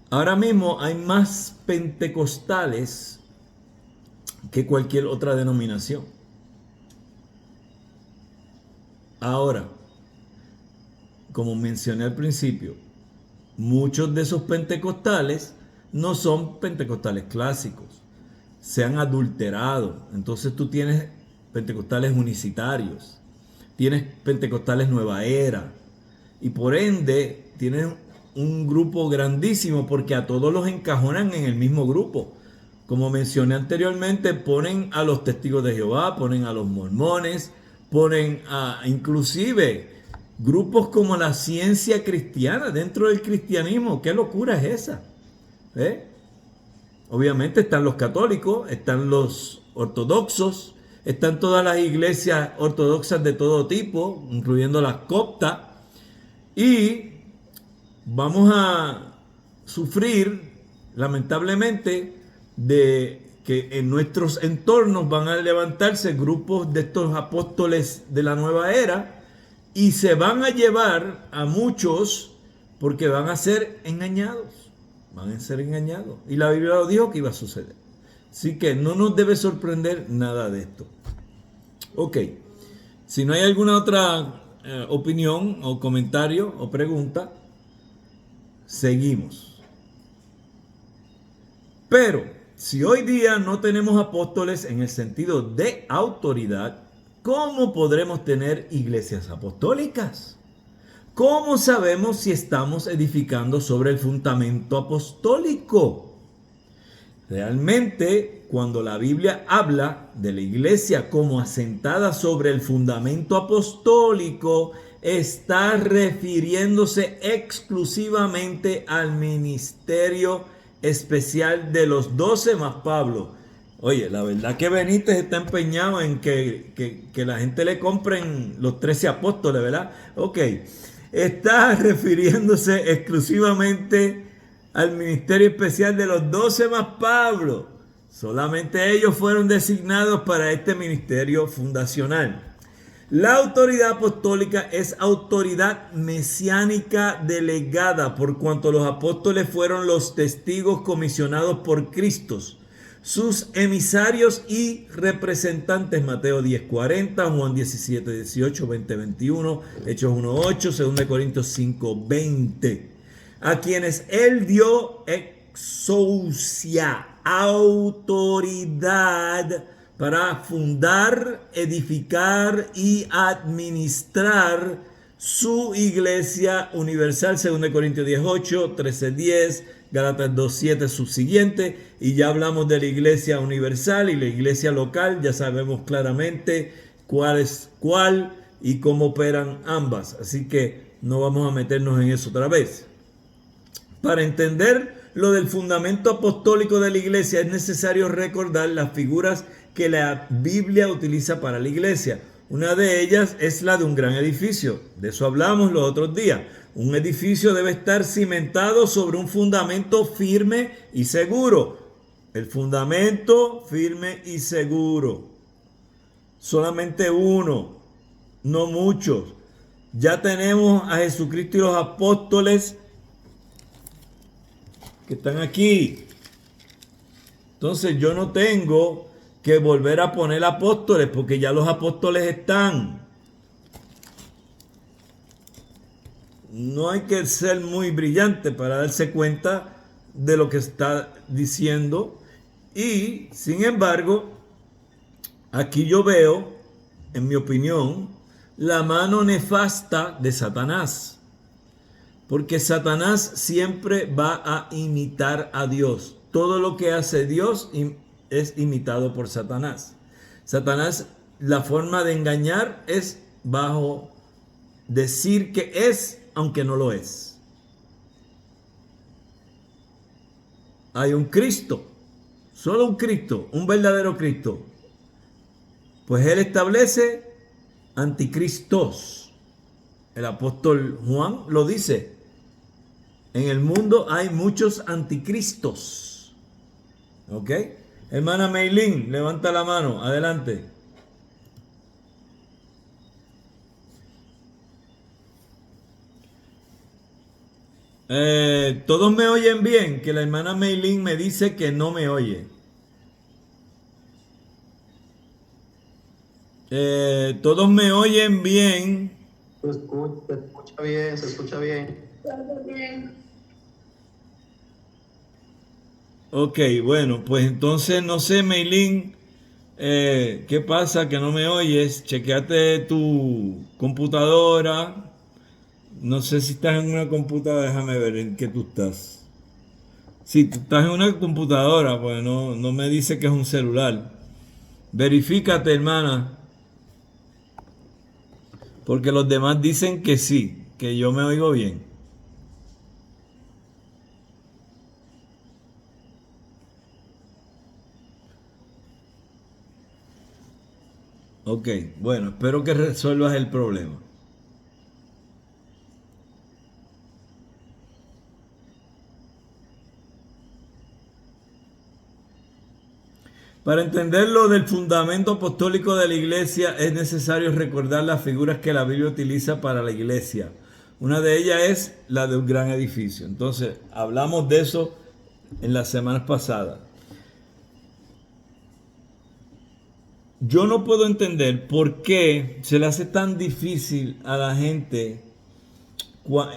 Ahora mismo hay más pentecostales que cualquier otra denominación. Ahora, como mencioné al principio, muchos de esos pentecostales no son pentecostales clásicos, se han adulterado. Entonces tú tienes pentecostales unicitarios, tienes pentecostales nueva era, y por ende tienes un grupo grandísimo, porque a todos los encajonan en el mismo grupo. Como mencioné anteriormente, ponen a los testigos de Jehová, ponen a los mormones, ponen a inclusive grupos como la ciencia cristiana dentro del cristianismo. ¿Qué locura es esa? Obviamente están los católicos, están los ortodoxos, están todas las iglesias ortodoxas de todo tipo, incluyendo las coptas, y vamos a sufrir, lamentablemente, de que en nuestros entornos van a levantarse grupos de estos apóstoles de la nueva era y se van a llevar a muchos, porque van a ser engañados. Van a ser engañados. Y la Biblia lo dijo que iba a suceder. Así que no nos debe sorprender nada de esto. Ok. Si no hay alguna otra opinión o comentario o pregunta, seguimos. Pero si hoy día no tenemos apóstoles en el sentido de autoridad, ¿cómo podremos tener iglesias apostólicas? ¿Cómo sabemos si estamos edificando sobre el fundamento apostólico? Realmente, cuando la Biblia habla de la iglesia como asentada sobre el fundamento apostólico, está refiriéndose exclusivamente al ministerio especial de los 12 más Pablo. Oye, la verdad que Benítez está empeñado en que la gente le compren los 13 apóstoles, ¿verdad? Ok, está refiriéndose exclusivamente al ministerio especial de los 12 más Pablo. Solamente ellos fueron designados para este ministerio fundacional. La autoridad apostólica es autoridad mesiánica delegada, por cuanto los apóstoles fueron los testigos comisionados por Cristo, sus emisarios y representantes. Mateo 10:40, Juan 17:18, 20:21, Hechos 1:8, 2 Corintios 5:20, a quienes él dio exousia, autoridad para fundar, edificar y administrar su iglesia universal, 2 Corintios 10:8, 13:10, Gálatas 2:7, subsiguiente. Y ya hablamos de la iglesia universal y la iglesia local, ya sabemos claramente cuál es cuál y cómo operan ambas. Así que no vamos a meternos en eso otra vez. Para entender lo del fundamento apostólico de la iglesia es necesario recordar las figuras que la Biblia utiliza para la iglesia. Una de ellas es la de un gran edificio. De eso hablamos los otros días. Un edificio debe estar cimentado sobre un fundamento firme y seguro. El fundamento firme y seguro. Solamente uno, no muchos. Ya tenemos a Jesucristo y los apóstoles que están aquí. Entonces yo no tengo que volver a poner apóstoles, porque ya los apóstoles están. No hay que ser muy brillante para darse cuenta de lo que está diciendo. Y, sin embargo, aquí yo veo, en mi opinión, la mano nefasta de Satanás. Porque Satanás siempre va a imitar a Dios. Todo lo que hace Dios es imitado por Satanás. Satanás, la forma de engañar es bajo decir que es, aunque no lo es. Hay un Cristo, solo un Cristo, un verdadero Cristo. Pues él establece anticristos. El apóstol Juan lo dice. En el mundo hay muchos anticristos. ¿Ok? Hermana Meilín, levanta la mano, adelante. Todos me oyen bien, que la hermana Meilín me dice que no me oye. Todos me oyen bien. Se escucha bien, se escucha bien. Ok, bueno, pues entonces no sé, Meilín, ¿qué pasa que no me oyes? Chequeate tu computadora. No sé si estás en una computadora, déjame ver en qué tú estás. Si tú estás en una computadora, pues no me dice que es un celular. Verifícate, hermana. Porque los demás dicen que sí, que yo me oigo bien. Ok, bueno, espero que resuelvas el problema. Para entender lo del fundamento apostólico de la iglesia es necesario recordar las figuras que la Biblia utiliza para la iglesia. Una de ellas es la de un gran edificio. Entonces, hablamos de eso en las semanas pasadas. Yo no puedo entender por qué se le hace tan difícil a la gente,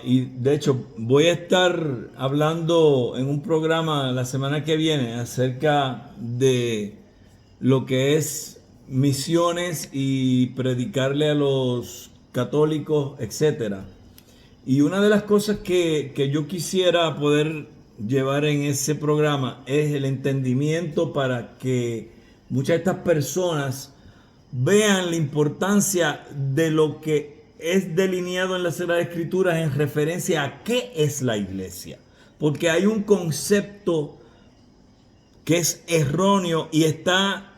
y de hecho voy a estar hablando en un programa la semana que viene acerca de lo que es misiones y predicarle a los católicos, etcétera. Y una de las cosas que yo quisiera poder llevar en ese programa es el entendimiento para que muchas de estas personas vean la importancia de lo que es delineado en las Sagradas Escrituras en referencia a qué es la iglesia. porque hay un concepto que es erróneo y está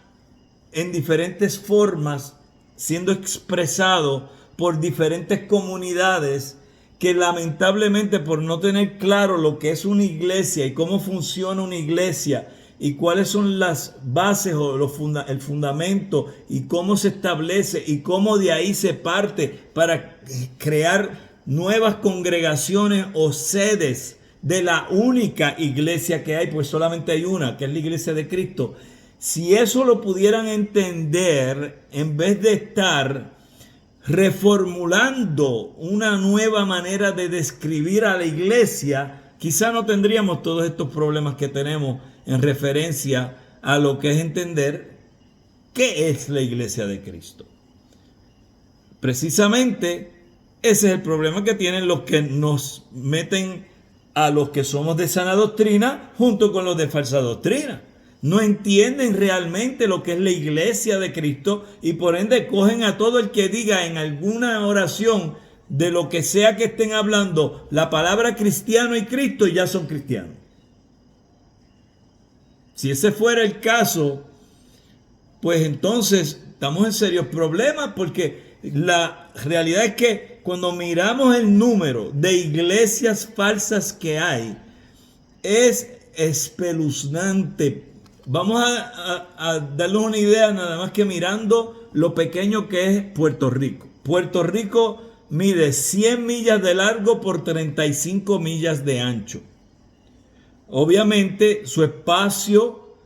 en diferentes formas siendo expresado por diferentes comunidades que lamentablemente por no tener claro lo que es una iglesia y cómo funciona una iglesia y cuáles son las bases o el fundamento y cómo se establece y cómo de ahí se parte para crear nuevas congregaciones o sedes de la única iglesia que hay, pues solamente hay una, que es la iglesia de Cristo. Si eso lo pudieran entender, en vez de estar reformulando una nueva manera de describir a la iglesia, quizá no tendríamos todos estos problemas que tenemos en referencia a lo que es entender qué es la iglesia de Cristo. Precisamente ese es el problema que tienen los que nos meten a los que somos de sana doctrina junto con los de falsa doctrina. No entienden realmente lo que es la iglesia de Cristo y por ende cogen a todo el que diga en alguna oración de lo que sea que estén hablando la palabra cristiano y Cristo y ya son cristianos. Si ese fuera el caso, pues entonces estamos en serios problemas, porque la realidad es que cuando miramos el número de iglesias falsas que hay, es espeluznante. Vamos a darles una idea nada más que mirando lo pequeño que es Puerto Rico. Puerto Rico mide 100 millas de largo por 35 millas de ancho. Obviamente su espacio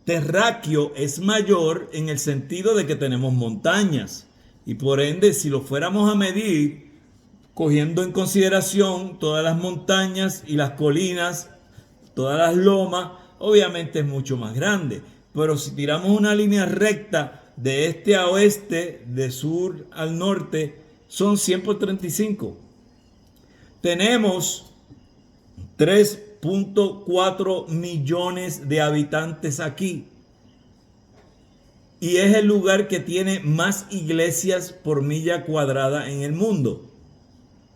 terráqueo es mayor en el sentido de que tenemos montañas. Y por ende, si lo fuéramos a medir, cogiendo en consideración todas las montañas y las colinas, todas las lomas, obviamente es mucho más grande. Pero si tiramos una línea recta de este a oeste, de sur al norte, son 100 por 35. Tenemos 3.4 millones de habitantes aquí. Y es el lugar que tiene más iglesias por milla cuadrada en el mundo.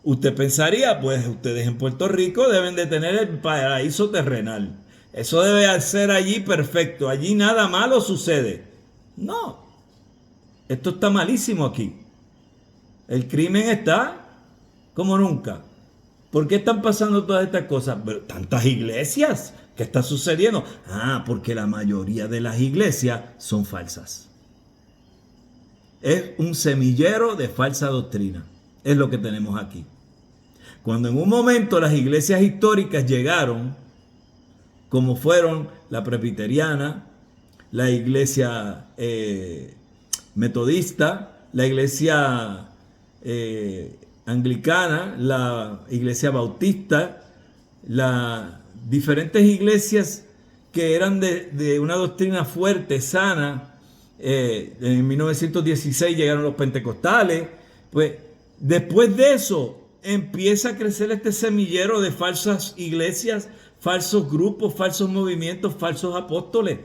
Usted pensaría, pues ustedes en Puerto Rico deben de tener el paraíso terrenal. Eso debe ser allí perfecto. Allí nada malo sucede. No. Esto está malísimo aquí. El crimen está como nunca. ¿Por qué están pasando todas estas cosas? Pero tantas iglesias. ¿Qué está sucediendo? Porque la mayoría de las iglesias son falsas. Es un semillero de falsa doctrina. Es lo que tenemos aquí. Cuando en un momento las iglesias históricas llegaron, como fueron la presbiteriana, la iglesia metodista, la iglesia anglicana, la iglesia bautista, las diferentes iglesias que eran de una doctrina fuerte, sana. En 1916 llegaron los pentecostales. Pues después de eso empieza a crecer este semillero de falsas iglesias, falsos grupos, falsos movimientos, falsos apóstoles.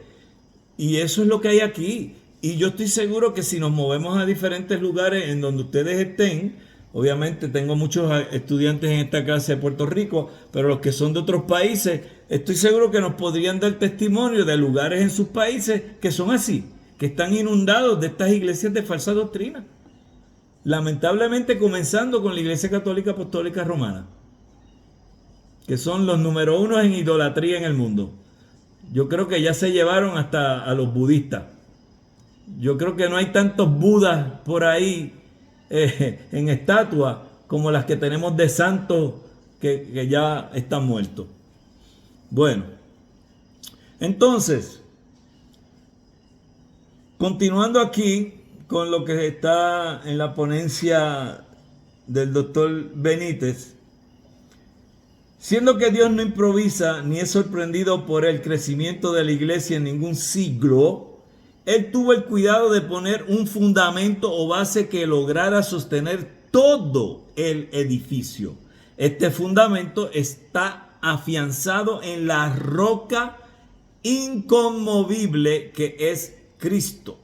Y eso es lo que hay aquí. Y yo estoy seguro que si nos movemos a diferentes lugares en donde ustedes estén, obviamente tengo muchos estudiantes en esta clase de Puerto Rico, pero los que son de otros países, estoy seguro que nos podrían dar testimonio de lugares en sus países que son así, que están inundados de estas iglesias de falsa doctrina. Lamentablemente comenzando con la Iglesia Católica Apostólica Romana, que son los número uno en idolatría en el mundo. Yo creo que ya se llevaron hasta a los budistas. Yo creo que no hay tantos budas por ahí en estatuas como las que tenemos de santos que ya están muertos. Bueno, entonces, continuando aquí con lo que está en la ponencia del doctor Benítez, siendo que Dios no improvisa ni es sorprendido por el crecimiento de la iglesia en ningún siglo, Él tuvo el cuidado de poner un fundamento o base que lograra sostener todo el edificio. Este fundamento está afianzado en la roca inconmovible que es Cristo.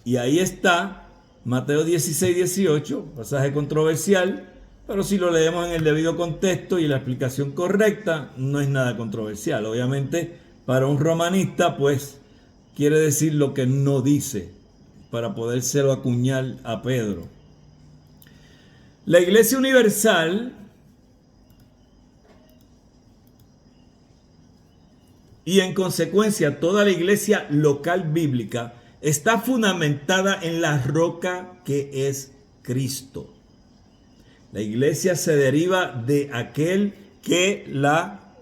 Y ahí está Mateo 16, 18, pasaje controversial, Pero si lo leemos en el debido contexto y la explicación correcta, no es nada controversial. Obviamente, para un romanista, pues, quiere decir lo que no dice, para podérselo acuñar a Pedro. La Iglesia Universal y en consecuencia toda la iglesia local bíblica está fundamentada en la roca que es Cristo. La iglesia se deriva de aquel que la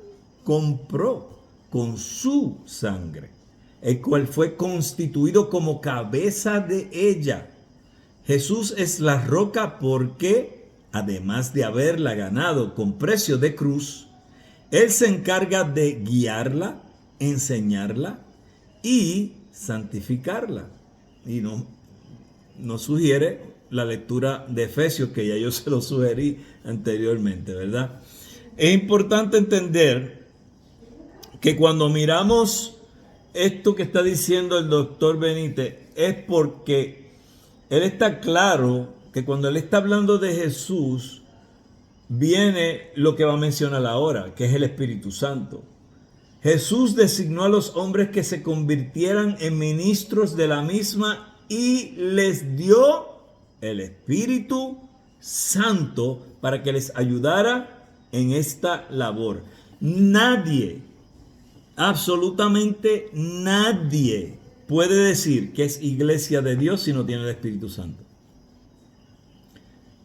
compró con su sangre, el cual fue constituido como cabeza de ella. Jesús es la roca porque, además de haberla ganado con precio de cruz, Él se encarga de guiarla, enseñarla y santificarla. Y nos sugiere la lectura de Efesios, que ya yo se lo sugerí anteriormente, ¿verdad? Es importante entender que cuando miramos esto que está diciendo el doctor Benítez, es porque él está claro que cuando él está hablando de Jesús, viene lo que va a mencionar ahora, que es el Espíritu Santo. Jesús designó a los hombres que se convirtieran en ministros de la misma y les dio el Espíritu Santo para que les ayudara en esta labor. Nadie, absolutamente nadie, puede decir que es iglesia de Dios si no tiene el Espíritu Santo.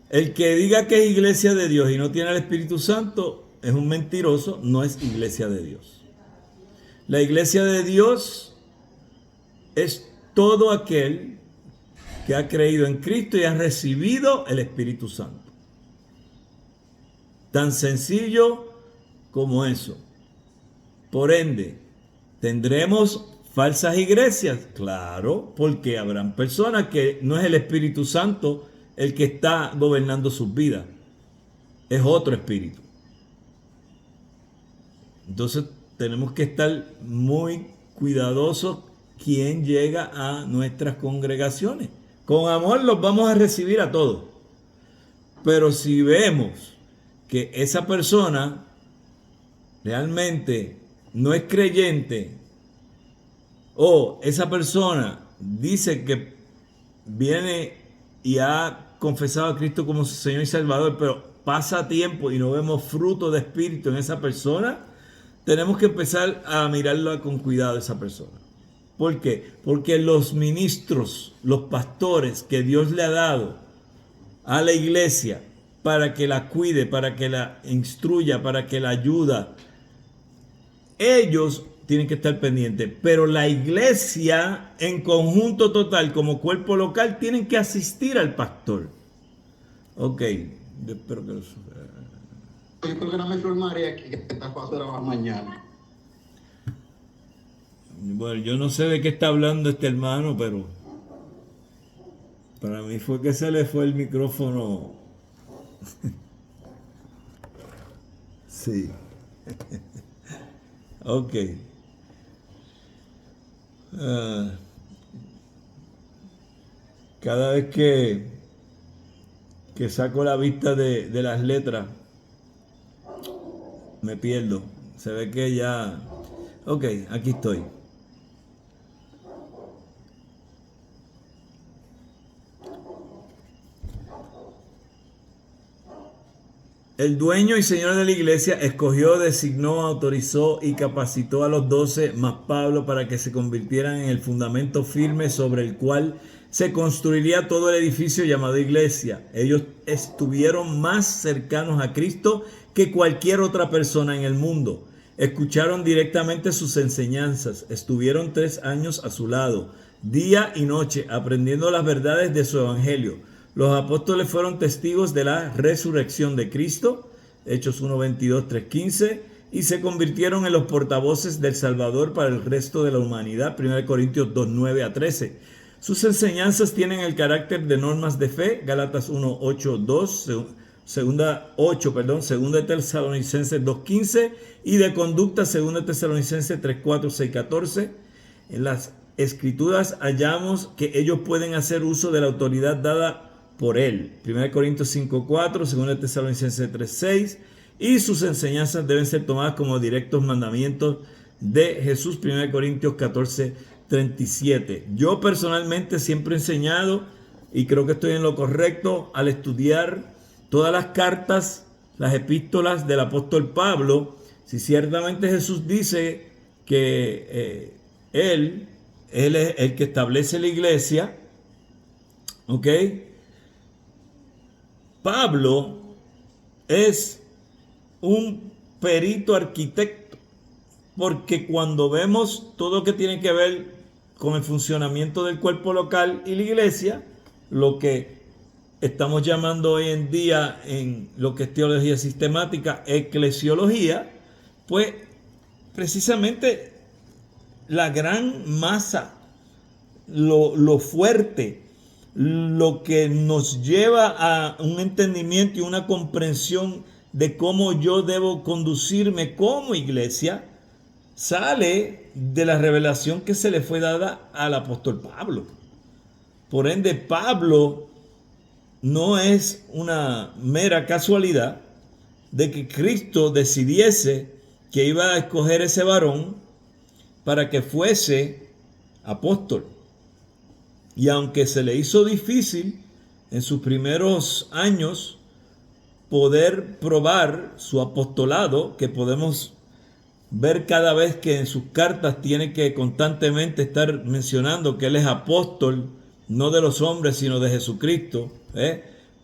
El que diga que es iglesia de Dios y no tiene el Espíritu Santo es un mentiroso, no es iglesia de Dios. La iglesia de Dios es todo aquel que ha creído en Cristo y ha recibido el Espíritu Santo. Tan sencillo como eso. Por ende, ¿tendremos falsas iglesias? Claro, porque habrán personas que no es el Espíritu Santo el que está gobernando sus vidas. Es otro espíritu. Entonces tenemos que estar muy cuidadosos quien llega a nuestras congregaciones. Con amor los vamos a recibir a todos. Pero si vemos que esa persona realmente no es creyente, o esa persona dice que viene y ha confesado a Cristo como su Señor y Salvador, pero pasa tiempo y no vemos fruto de espíritu en esa persona, tenemos que empezar a mirarla con cuidado a esa persona. ¿Por qué? Porque los ministros, los pastores que Dios le ha dado a la iglesia para que la cuide, para que la instruya, para que la ayuda, ellos tienen que estar pendientes. Pero la iglesia en conjunto total, como cuerpo local, tienen que asistir al pastor. Ok, yo espero que lo suceda. Yo creo que no me formaría que esta fase era más mañana. Bueno, yo no sé de qué está hablando este hermano, pero para mí fue que se le fue el micrófono. Sí. Ok. Cada vez que saco la vista de las letras, me pierdo. Se ve que ya... Ok, aquí estoy. El dueño y señor de la iglesia escogió, designó, autorizó y capacitó a los 12 más Pablo para que se convirtieran en el fundamento firme sobre el cual se construiría todo el edificio llamado iglesia. Ellos estuvieron más cercanos a Cristo que cualquier otra persona en el mundo. Escucharon directamente sus enseñanzas. Estuvieron 3 años a su lado, día y noche, aprendiendo las verdades de su evangelio. Los apóstoles fueron testigos de la resurrección de Cristo, Hechos 1:22, 3:15, y se convirtieron en los portavoces del Salvador para el resto de la humanidad, 1 Corintios 2:9 a 13. Sus enseñanzas tienen el carácter de normas de fe, Gálatas 1:8-2, segunda Tesalonicenses 2:15, y de conducta, segunda Tesalonicenses 3:4, 6:14. En las Escrituras hallamos que ellos pueden hacer uso de la autoridad dada por él. 1 Corintios 5:4, 2 Tesalonicenses 3:6, y sus enseñanzas deben ser tomadas como directos mandamientos de Jesús. 1 Corintios 14:37. Yo personalmente siempre he enseñado, y creo que estoy en lo correcto, al estudiar todas las cartas, las epístolas del apóstol Pablo. Si ciertamente Jesús dice que Él es el que establece la iglesia, ¿ok? Pablo es un perito arquitecto, porque cuando vemos todo lo que tiene que ver con el funcionamiento del cuerpo local y la iglesia, lo que estamos llamando hoy en día en lo que es teología sistemática, eclesiología, pues precisamente la gran masa, lo fuerte, lo que nos lleva a un entendimiento y una comprensión de cómo yo debo conducirme como iglesia, sale de la revelación que se le fue dada al apóstol Pablo. Por ende, Pablo no es una mera casualidad de que Cristo decidiese que iba a escoger ese varón para que fuese apóstol. Y aunque se le hizo difícil en sus primeros años poder probar su apostolado, que podemos ver cada vez que en sus cartas tiene que constantemente estar mencionando que él es apóstol, no de los hombres, sino de Jesucristo,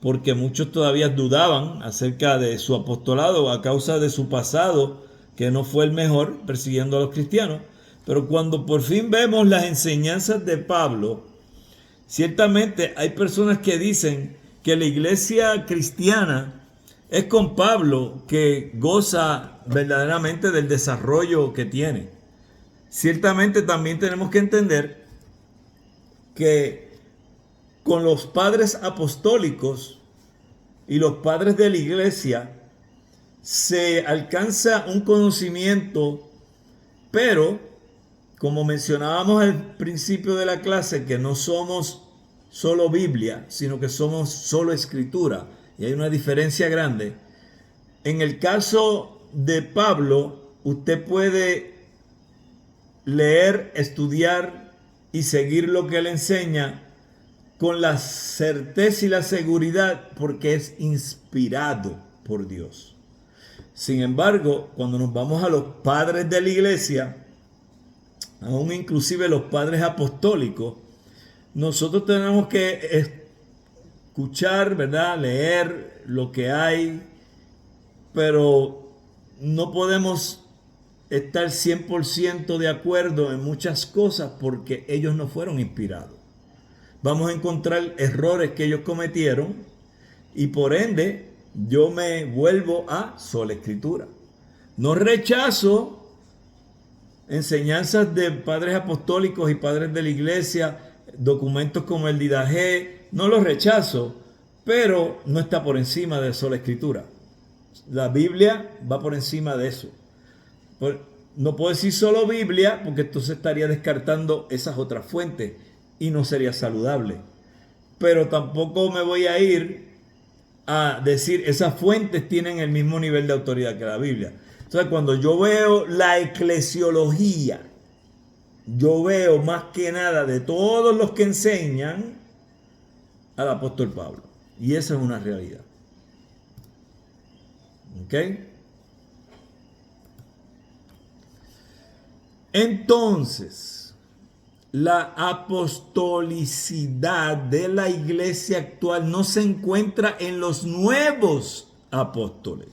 porque muchos todavía dudaban acerca de su apostolado a causa de su pasado, que no fue el mejor persiguiendo a los cristianos. Pero cuando por fin vemos las enseñanzas de Pablo, ciertamente hay personas que dicen que la iglesia cristiana es con Pablo que goza verdaderamente del desarrollo que tiene. Ciertamente también tenemos que entender que con los padres apostólicos y los padres de la iglesia se alcanza un conocimiento, pero como mencionábamos al principio de la clase, que no somos solo Biblia, sino que somos solo Escritura, y hay una diferencia grande. En el caso de Pablo, usted puede leer, estudiar y seguir lo que él enseña con la certeza y la seguridad, porque es inspirado por Dios. Sin embargo, cuando nos vamos a los padres de la iglesia, aún inclusive los padres apostólicos, nosotros tenemos que escuchar, ¿verdad? Leer lo que hay, pero no podemos estar 100% de acuerdo en muchas cosas porque ellos no fueron inspirados. Vamos a encontrar errores que ellos cometieron y por ende yo me vuelvo a sola escritura. No rechazo enseñanzas de padres apostólicos y padres de la iglesia, documentos como el Didache, no los rechazo, pero no está por encima de sola escritura. La Biblia va por encima de eso. No puedo decir solo Biblia, porque entonces estaría descartando esas otras fuentes y no sería saludable. Pero tampoco me voy a ir a decir esas fuentes tienen el mismo nivel de autoridad que la Biblia. Entonces, cuando yo veo la eclesiología, yo veo más que nada de todos los que enseñan al apóstol Pablo. Y esa es una realidad. ¿Ok? Entonces, la apostolicidad de la iglesia actual no se encuentra en los nuevos apóstoles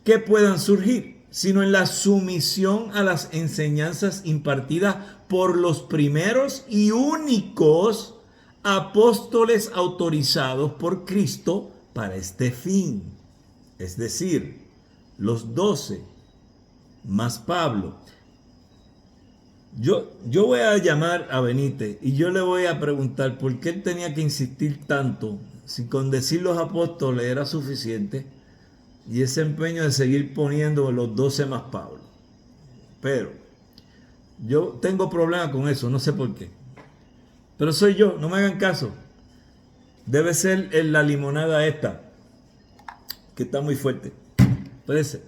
que puedan surgir, sino en la sumisión a las enseñanzas impartidas por los primeros y únicos apóstoles autorizados por Cristo para este fin. Es decir, los 12 más Pablo. Yo voy a llamar a Benítez y yo le voy a preguntar por qué él tenía que insistir tanto, si con decir los apóstoles era suficiente, y ese empeño de seguir poniendo los 12 más Pablo. Pero yo tengo problemas con eso, no sé por qué. Pero soy yo, no me hagan caso. Debe ser en la limonada esta, que está muy fuerte. Puede ser.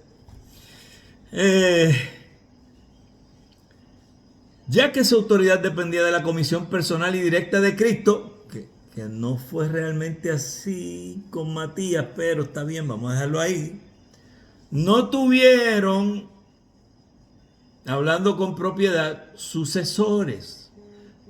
Ya que su autoridad dependía de la comisión personal y directa de Cristo, que no fue realmente así con Matías, pero está bien, vamos a dejarlo ahí. No tuvieron, hablando con propiedad, sucesores.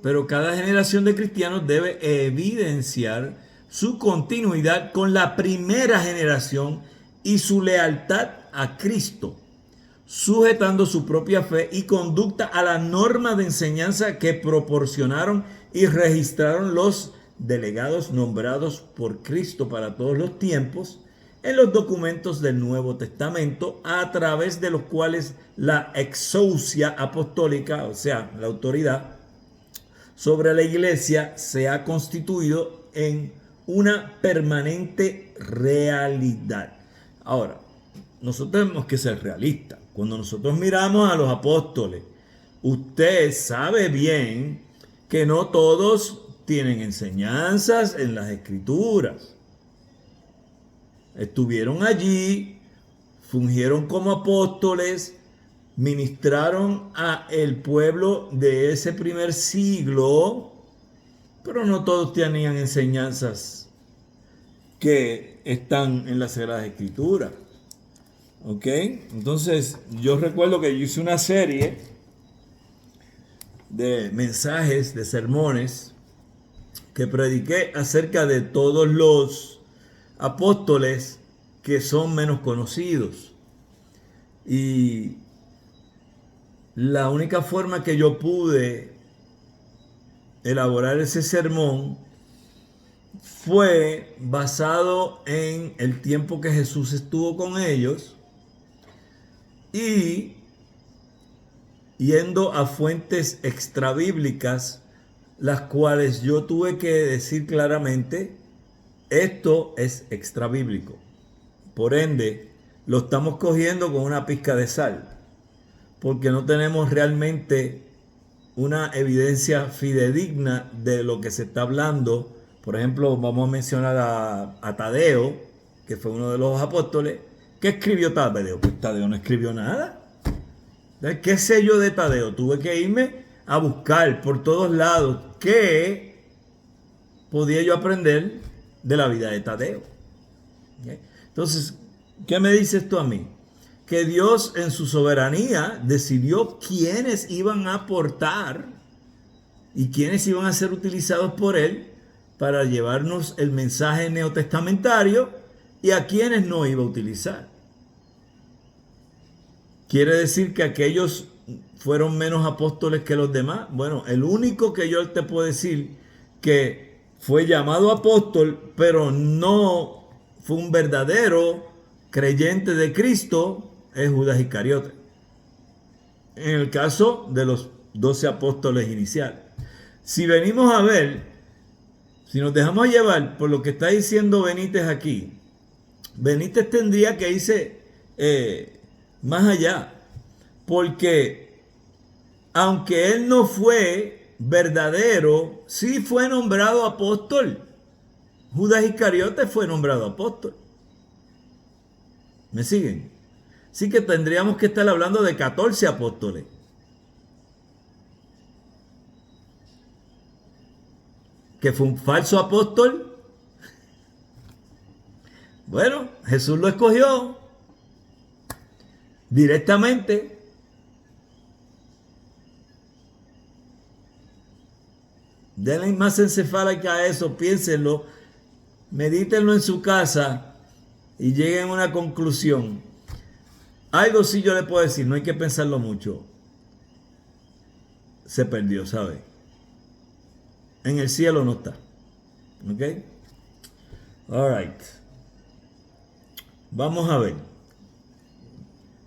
Pero cada generación de cristianos debe evidenciar su continuidad con la primera generación y su lealtad a Cristo, sujetando su propia fe y conducta a la norma de enseñanza que proporcionaron y registraron los delegados nombrados por Cristo para todos los tiempos en los documentos del Nuevo Testamento, a través de los cuales la exousia apostólica, o sea, la autoridad sobre la iglesia, se ha constituido en una permanente realidad. Ahora, nosotros tenemos que ser realistas. Cuando nosotros miramos a los apóstoles, usted sabe bien que no todos tienen enseñanzas en las escrituras. Estuvieron allí, fungieron como apóstoles, ministraron a el pueblo de ese primer siglo, pero no todos tenían enseñanzas que están en las Sagradas Escrituras. ¿Ok? Entonces, yo recuerdo que yo hice una serie de mensajes, de sermones, que prediqué acerca de todos los apóstoles que son menos conocidos. Y la única forma que yo pude elaborar ese sermón fue basado en el tiempo que Jesús estuvo con ellos y yendo a fuentes extrabíblicas, las cuales yo tuve que decir claramente: esto es extrabíblico. Por ende, lo estamos cogiendo con una pizca de sal, porque no tenemos realmente una evidencia fidedigna de lo que se está hablando. Por ejemplo, vamos a mencionar a Tadeo, que fue uno de los apóstoles. ¿Qué escribió Tadeo? Pues Tadeo no escribió nada. ¿Qué sé yo de Tadeo? Tuve que irme a buscar por todos lados qué podía yo aprender de la vida de Tadeo. Entonces, ¿qué me dice esto a mí? Que Dios en su soberanía decidió quiénes iban a aportar y quiénes iban a ser utilizados por Él para llevarnos el mensaje neotestamentario y a quienes no iba a utilizar. ¿Quiere decir que aquellos fueron menos apóstoles que los demás? Bueno, el único que yo te puedo decir que fue llamado apóstol, pero no fue un verdadero creyente de Cristo, es Judas Iscariote. En el caso de los 12 apóstoles iniciales. Si venimos a ver, si nos dejamos llevar por lo que está diciendo Benítez aquí, Benítez tendría que irse más allá, porque aunque él no fue verdadero, sí fue nombrado apóstol. Judas Iscariote fue nombrado apóstol. ¿Me siguen? Así que tendríamos que estar hablando de 14 apóstoles. ¿Que fue un falso apóstol? Bueno, Jesús lo escogió directamente. Denle más encefálica a eso, piénsenlo, medítenlo en su casa y lleguen a una conclusión. Algo sí yo le puedo decir, no hay que pensarlo mucho. Se perdió, ¿sabe? En el cielo no está. ¿Ok? All right. Vamos a ver.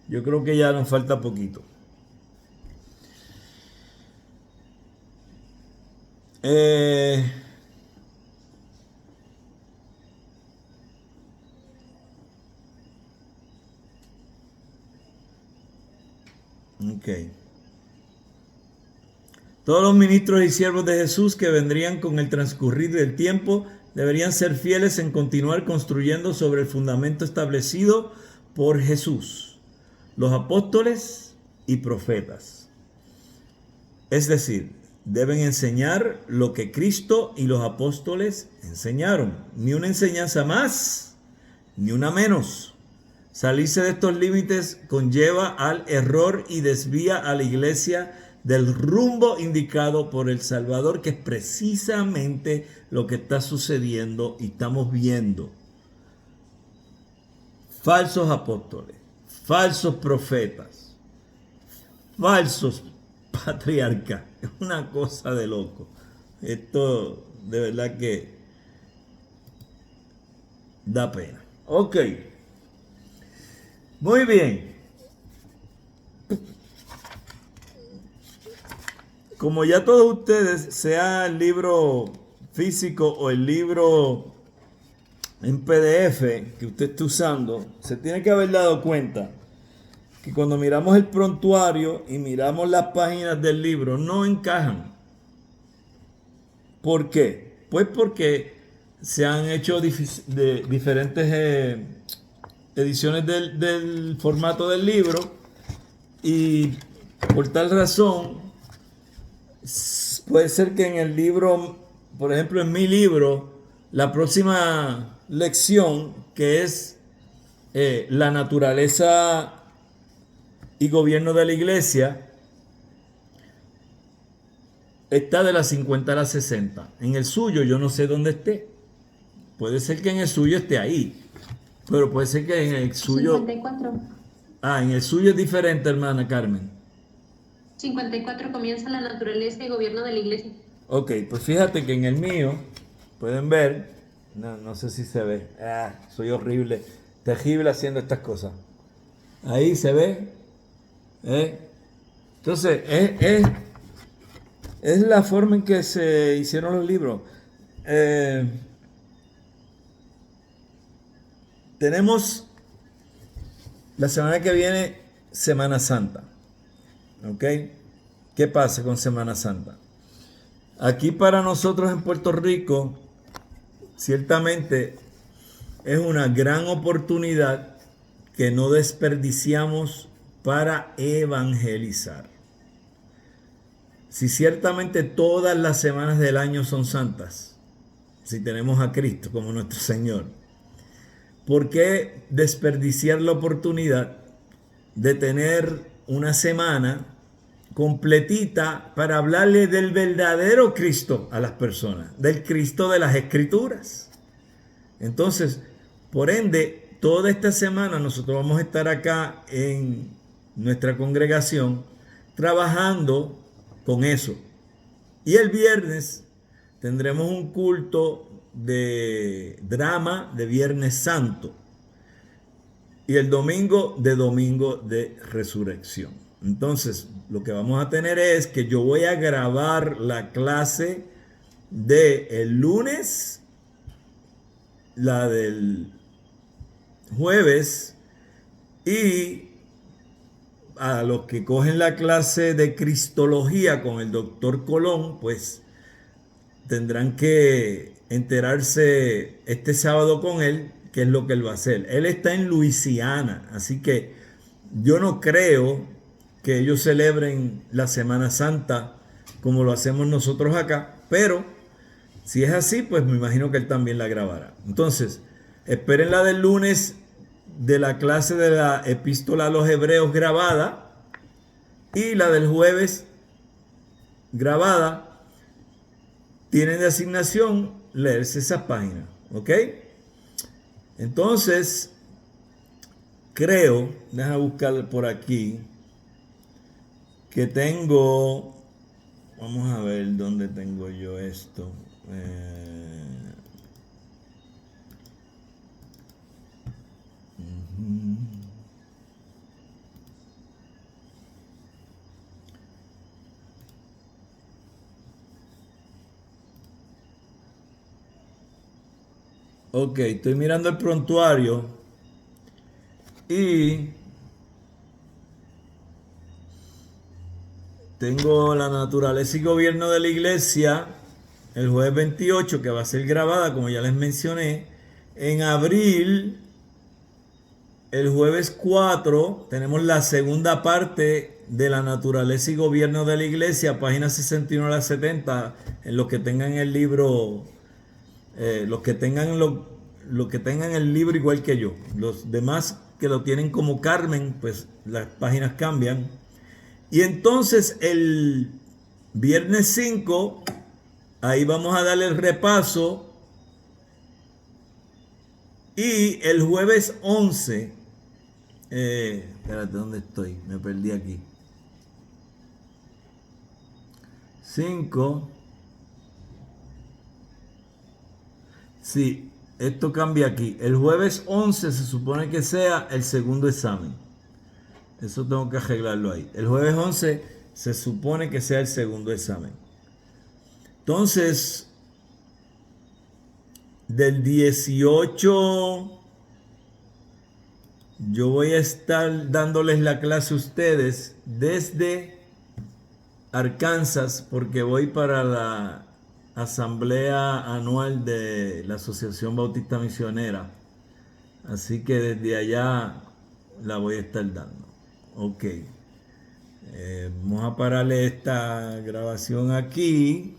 Yo creo que ya nos falta poquito. Ok. Todos los ministros y siervos de Jesús que vendrían con el transcurrir del tiempo deberían ser fieles en continuar construyendo sobre el fundamento establecido por Jesús, los apóstoles y profetas. Es decir, deben enseñar lo que Cristo y los apóstoles enseñaron. Ni una enseñanza más, ni una menos. Salirse de estos límites conlleva al error y desvía a la iglesia del rumbo indicado por el Salvador, que es precisamente lo que está sucediendo y estamos viendo. Falsos apóstoles, falsos profetas, falsos patriarcas. Es una cosa de loco. Esto de verdad que da pena. Ok. Muy bien. Como ya todos ustedes, sea el libro físico o el libro en PDF que usted esté usando, se tiene que haber dado cuenta que cuando miramos el prontuario y miramos las páginas del libro, no encajan. ¿Por qué? Pues porque se han hecho diferentes ediciones del formato del libro, y por tal razón puede ser que en el libro, por ejemplo en mi libro, la próxima lección, que es la naturaleza y gobierno de la iglesia, está de las 50 a las 60. En el suyo yo no sé dónde esté. Puede ser que en el suyo esté ahí, pero puede ser que en el suyo... 54. En el suyo es diferente, hermana Carmen. 54 comienza la naturaleza y gobierno de la iglesia. Ok, pues fíjate que en el mío, pueden ver, no sé si se ve, soy horrible, terrible haciendo estas cosas. Ahí se ve, Entonces, es la forma en que se hicieron los libros. Tenemos la semana que viene Semana Santa. ¿Ok? ¿Qué pasa con Semana Santa? Aquí para nosotros en Puerto Rico, ciertamente es una gran oportunidad que no desperdiciamos para evangelizar. Si ciertamente todas las semanas del año son santas, si tenemos a Cristo como nuestro Señor, ¿por qué desperdiciar la oportunidad de tener una semana completita para hablarle del verdadero Cristo a las personas, del Cristo de las Escrituras? Entonces, por ende, toda esta semana nosotros vamos a estar acá en nuestra congregación trabajando con eso. Y el viernes tendremos un culto de drama de Viernes Santo. Y el domingo de resurrección. Entonces, lo que vamos a tener es que yo voy a grabar la clase del lunes, la del jueves, y a los que cogen la clase de Cristología con el doctor Colón, pues tendrán que enterarse este sábado con él qué es lo que él va a hacer. Él está en Luisiana, así que yo no creo que ellos celebren la Semana Santa como lo hacemos nosotros acá, pero si es así, pues me imagino que él también la grabará. Entonces, esperen la del lunes de la clase de la Epístola a los Hebreos grabada, y la del jueves grabada. Tienen de asignación leerse esa página, ¿ok? Entonces, creo, déjame buscar por aquí, que tengo, vamos a ver dónde tengo yo esto. Ok, estoy mirando el prontuario y tengo la naturaleza y gobierno de la iglesia, el jueves 28, que va a ser grabada, como ya les mencioné. En abril, el jueves 4, tenemos la segunda parte de la naturaleza y gobierno de la iglesia, páginas 61 a la 70, en los que tengan el libro, los que tengan los que tengan el libro igual que yo. Los demás que lo tienen como Carmen, pues las páginas cambian. Y entonces el viernes 5, ahí vamos a darle el repaso. Y el jueves 11, espérate, ¿dónde estoy? Me perdí aquí. 5. Sí, esto cambia aquí. El jueves 11 se supone que sea el segundo examen. Eso tengo que arreglarlo ahí. El jueves 11 se supone que sea el segundo examen. Entonces, del 18, yo voy a estar dándoles la clase a ustedes desde Arkansas, porque voy para la asamblea anual de la Asociación Bautista Misionera. Así que desde allá la voy a estar dando. Ok. Vamos a pararle esta grabación aquí.